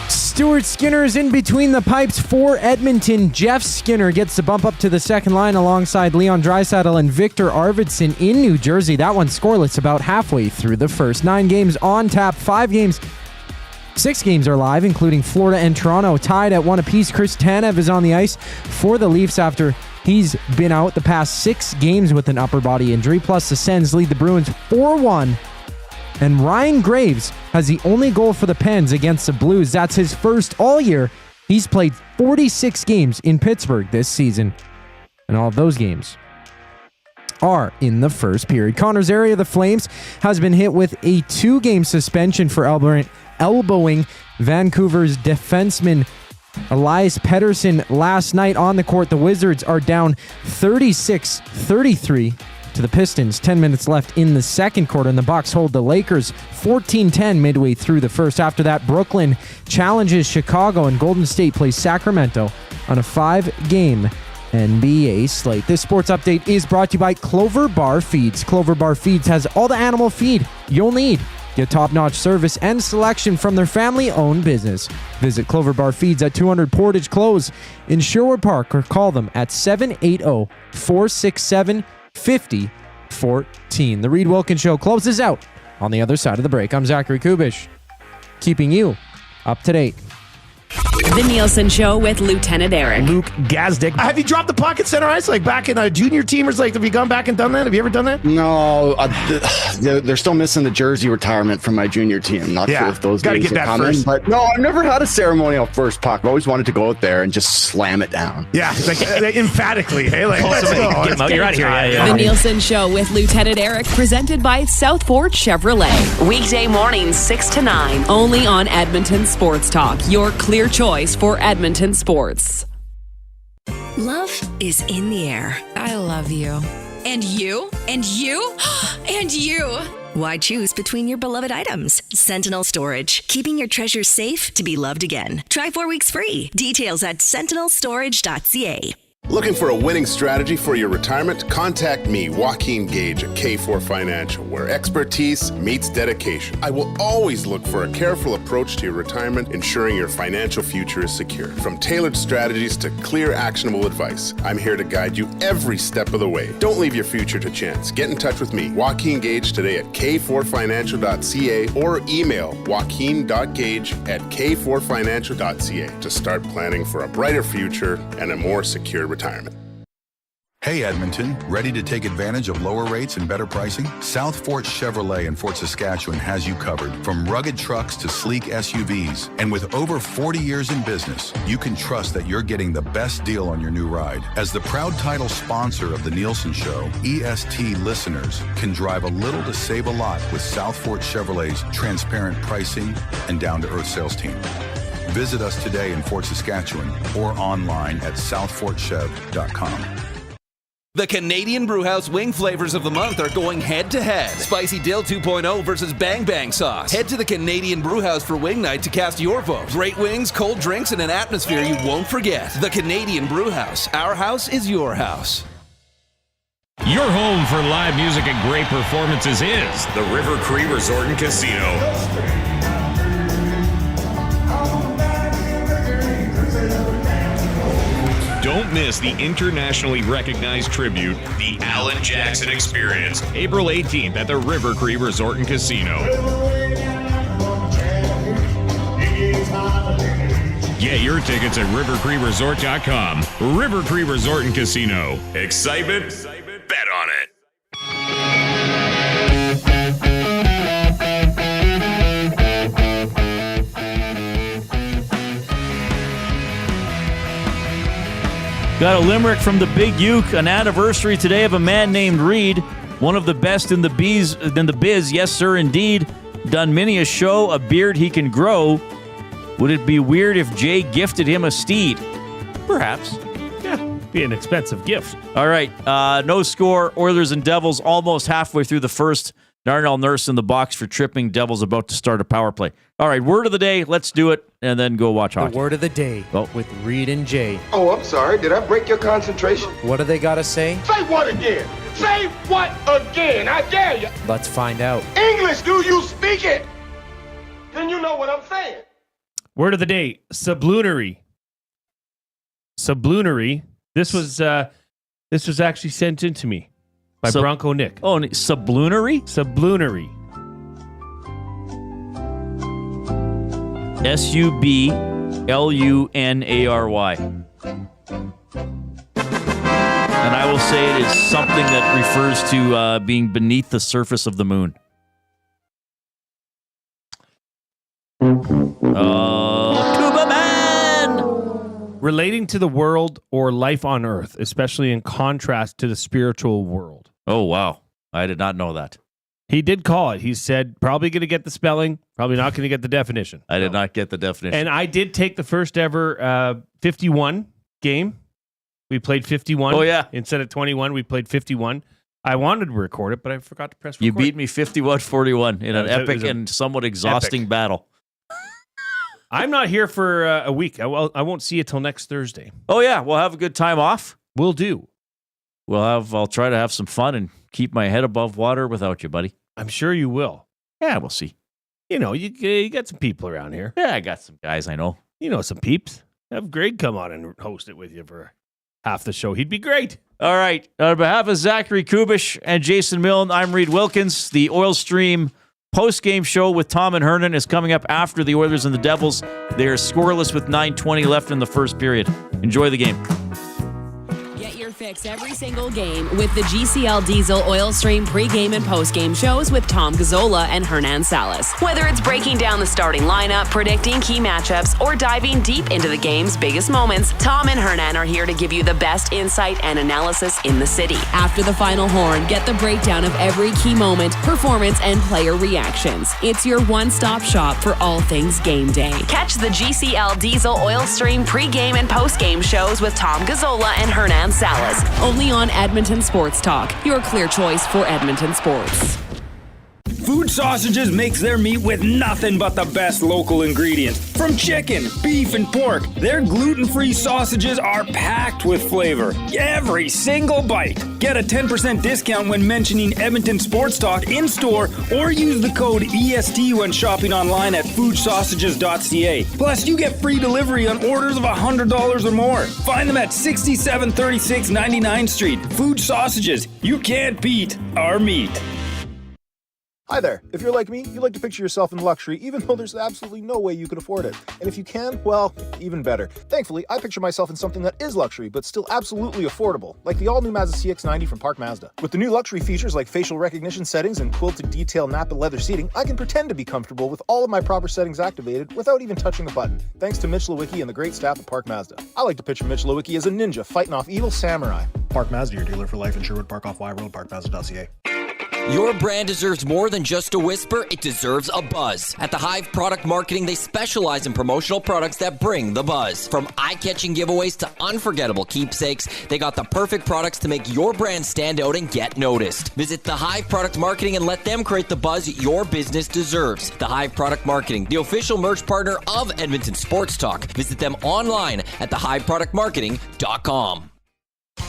Stuart Skinner is in between the pipes for Edmonton. Jeff Skinner gets the bump up to the second line alongside Leon Draisaitl and Victor Arvidsson in New Jersey. That one scoreless about halfway through the first. 9 games on tap, 6 games are live, including Florida and Toronto tied at 1 apiece. Chris Tanev is on the ice for the Leafs after he's been out the past 6 games with an upper body injury. Plus the Sens lead the Bruins 4-1. And Ryan Graves has the only goal for the Pens against the Blues. That's his first all year. He's played 46 games in Pittsburgh this season. And all of those games are in the first period. Connor Zary of the Flames has been hit with a 2-game suspension for elbowing Vancouver's defenseman Elias Pettersson last night on the court. The Wizards are down 36-33 to the Pistons. 10 minutes left in the second quarter, and the Bucks hold the Lakers 14-10 midway through the first. After that, Brooklyn challenges Chicago, and Golden State plays Sacramento on a 5-game NBA slate. This sports update is brought to you by Clover Bar Feeds. Clover Bar Feeds has all the animal feed you'll need. Get top-notch service and selection from their family-owned business. Visit Clover Bar Feeds at 200 Portage Close in Sherwood Park, or call them at 780-467-5014. The Reid Wilkins Show closes out on the other side of the break. I'm Zachary Kubusch, keeping you up to date. The Nielsen Show with Lieutenant Eric. Luke Gazdick. Have you dropped the puck at center ice like back in a junior team? Or like, have you gone back and done that? Have you ever done that? No, they're still missing the jersey retirement from my junior team. Not sure if those days are coming. First. But no, I've never had a ceremonial first puck. I've always wanted to go out there and just slam it down. Yeah, like emphatically. Hey, like, let's go. Get him out. You're out here. The Nielsen Show with Lieutenant Eric, presented by Southport Chevrolet. Weekday mornings 6 to 9, only on Edmonton Sports Talk. Your clear choice for Edmonton sports. Love is in the air. I love you. And you? And you? And you? Why choose between your beloved items? Sentinel Storage, keeping your treasures safe to be loved again. Try 4 weeks free. Details at sentinelstorage.ca. Looking for a winning strategy for your retirement? Contact me, Joaquin Gage at K4 Financial, where expertise meets dedication. I will always look for a careful approach to your retirement, ensuring your financial future is secure. From tailored strategies to clear, actionable advice, I'm here to guide you every step of the way. Don't leave your future to chance. Get in touch with me, Joaquin Gage, today at k4financial.ca or email joaquin.gage@k4financial.ca to start planning for a brighter future and a more secure retirement. Hey Edmonton, ready to take advantage of lower rates and better pricing? South Fort Chevrolet in Fort Saskatchewan has you covered. From rugged trucks to sleek SUVs. And with over 40 years in business, you can trust that you're getting the best deal on your new ride. As the proud title sponsor of The Nielsen Show, EST listeners can drive a little to save a lot with South Fort Chevrolet's transparent pricing and down-to-earth sales team. Visit us today in Fort Saskatchewan or online at southfortchev.com. The Canadian Brewhouse wing flavors of the month are going head-to-head. Spicy Dill 2.0 versus Bang Bang Sauce. Head to the Canadian Brewhouse for wing night to cast your vote. Great wings, cold drinks, and an atmosphere you won't forget. The Canadian Brewhouse. Our house is your house. Your home for live music and great performances is the River Cree Resort and Casino. Don't miss the internationally recognized tribute, the Alan Jackson Experience, April 18th at the River Cree Resort and Casino. Get your tickets at rivercreekresort.com. River Cree Resort and Casino. Excitement? Bet on it. Got a limerick from the Big Uke, an anniversary today of a man named Reid, one of the best in the biz, yes sir indeed. Done many a show, a beard he can grow. Would it be weird if Jay gifted him a steed? Perhaps. Yeah, be an expensive gift. All right, no score. Oilers and Devils almost halfway through the first. Darnell Nurse in the box for tripping. Devils about to start a power play. All right, word of the day. Let's do it, and then go watch hockey. The word of the day with Reid and Jay. Oh, I'm sorry. Did I break your concentration? What do they got to say? Say what again? Say what again? I dare you. Let's find out. English, do you speak it? Then you know what I'm saying. Word of the day, sublunary. Sublunary. This was actually sent in to me by Bronco Nick. Oh, sublunary? Sublunary. Sublunary. And I will say it is something that refers to being beneath the surface of the moon. Kuba man! Relating to the world or life on earth, especially in contrast to the spiritual world. Oh, wow. I did not know that. He did call it. He said, probably going to get the spelling, probably not going to get the definition. I did not get the definition. And I did take the first ever 51 game. We played 51. Oh, yeah. Instead of 21, we played 51. I wanted to record it, but I forgot to press record. You beat me 51-41 in an epic and somewhat exhausting battle. I'm not here for a week. I won't see you till next Thursday. Oh, yeah. We'll have a good time off. We'll do. I'll try to have some fun and keep my head above water without you, buddy. I'm sure you will. Yeah, we'll see. You know, you got some people around here. Yeah, I got some guys I know. You know some peeps. Have Greg come on and host it with you for half the show. He'd be great. All right. On behalf of Zachary, Kubusch, and Jason Milne, I'm Reid Wilkins. The Oil Stream post-game show with Tom and Hernan is coming up after the Oilers and the Devils. They are scoreless with 9:20 left in the first period. Enjoy the game. Get your fix every single game with the GCL Diesel Oil Stream pregame and postgame shows with Tom Gazzola and Hernan Salas. Whether it's breaking down the starting lineup, predicting key matchups, or diving deep into the game's biggest moments, Tom and Hernan are here to give you the best insight and analysis in the city. After the final horn, get the breakdown of every key moment, performance, and player reactions. It's your one-stop shop for all things game day. Catch the GCL Diesel Oil Stream pregame and postgame shows with Tom Gazzola and Hernan Salas. Only on Edmonton Sports Talk, your clear choice for Edmonton sports. Food Sausages makes their meat with nothing but the best local ingredients. From chicken, beef, and pork, their gluten-free sausages are packed with flavor. Every single bite. Get a 10% discount when mentioning Edmonton Sports Talk in-store or use the code EST when shopping online at foodsausages.ca. Plus, you get free delivery on orders of $100 or more. Find them at 6736 99th Street. Food Sausages. You can't beat our meat. Hi there. If you're like me, you like to picture yourself in luxury, even though there's absolutely no way you could afford it. And if you can, well, even better. Thankfully, I picture myself in something that is luxury, but still absolutely affordable, like the all-new Mazda CX-90 from Park Mazda. With the new luxury features like facial recognition settings and quilted detail Napa leather seating, I can pretend to be comfortable with all of my proper settings activated without even touching a button, thanks to Mitch Lewicki and the great staff at Park Mazda. I like to picture Mitch Lewicki as a ninja fighting off evil samurai. Park Mazda, your dealer for life in Sherwood Park off Y Road, parkmazda.ca. Your brand deserves more than just a whisper, it deserves a buzz. At the Hive Product Marketing, they specialize in promotional products that bring the buzz. From eye-catching giveaways to unforgettable keepsakes, they got the perfect products to make your brand stand out and get noticed. Visit the Hive Product Marketing and let them create the buzz your business deserves. The Hive Product Marketing, the official merch partner of Edmonton Sports Talk. Visit them online at thehiveproductmarketing.com.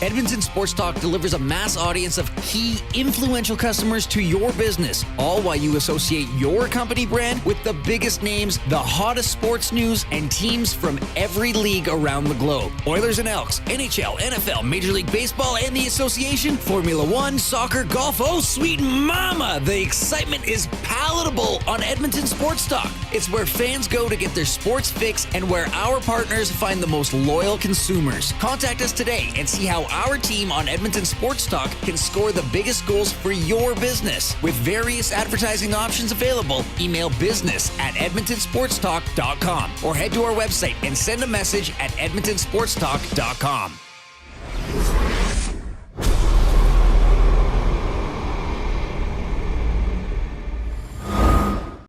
Edmonton Sports Talk delivers a mass audience of key, influential customers to your business, all while you associate your company brand with the biggest names, the hottest sports news, and teams from every league around the globe. Oilers and Elks, NHL, NFL, Major League Baseball, and the association, Formula One, soccer, golf, oh sweet mama! The excitement is palatable on Edmonton Sports Talk. It's where fans go to get their sports fix and where our partners find the most loyal consumers. Contact us today and see how our team on Edmonton Sports Talk can score the biggest goals for your business. With various advertising options available, email business@edmontonsportstalk.com or head to our website and send a message at edmontonsportstalk.com.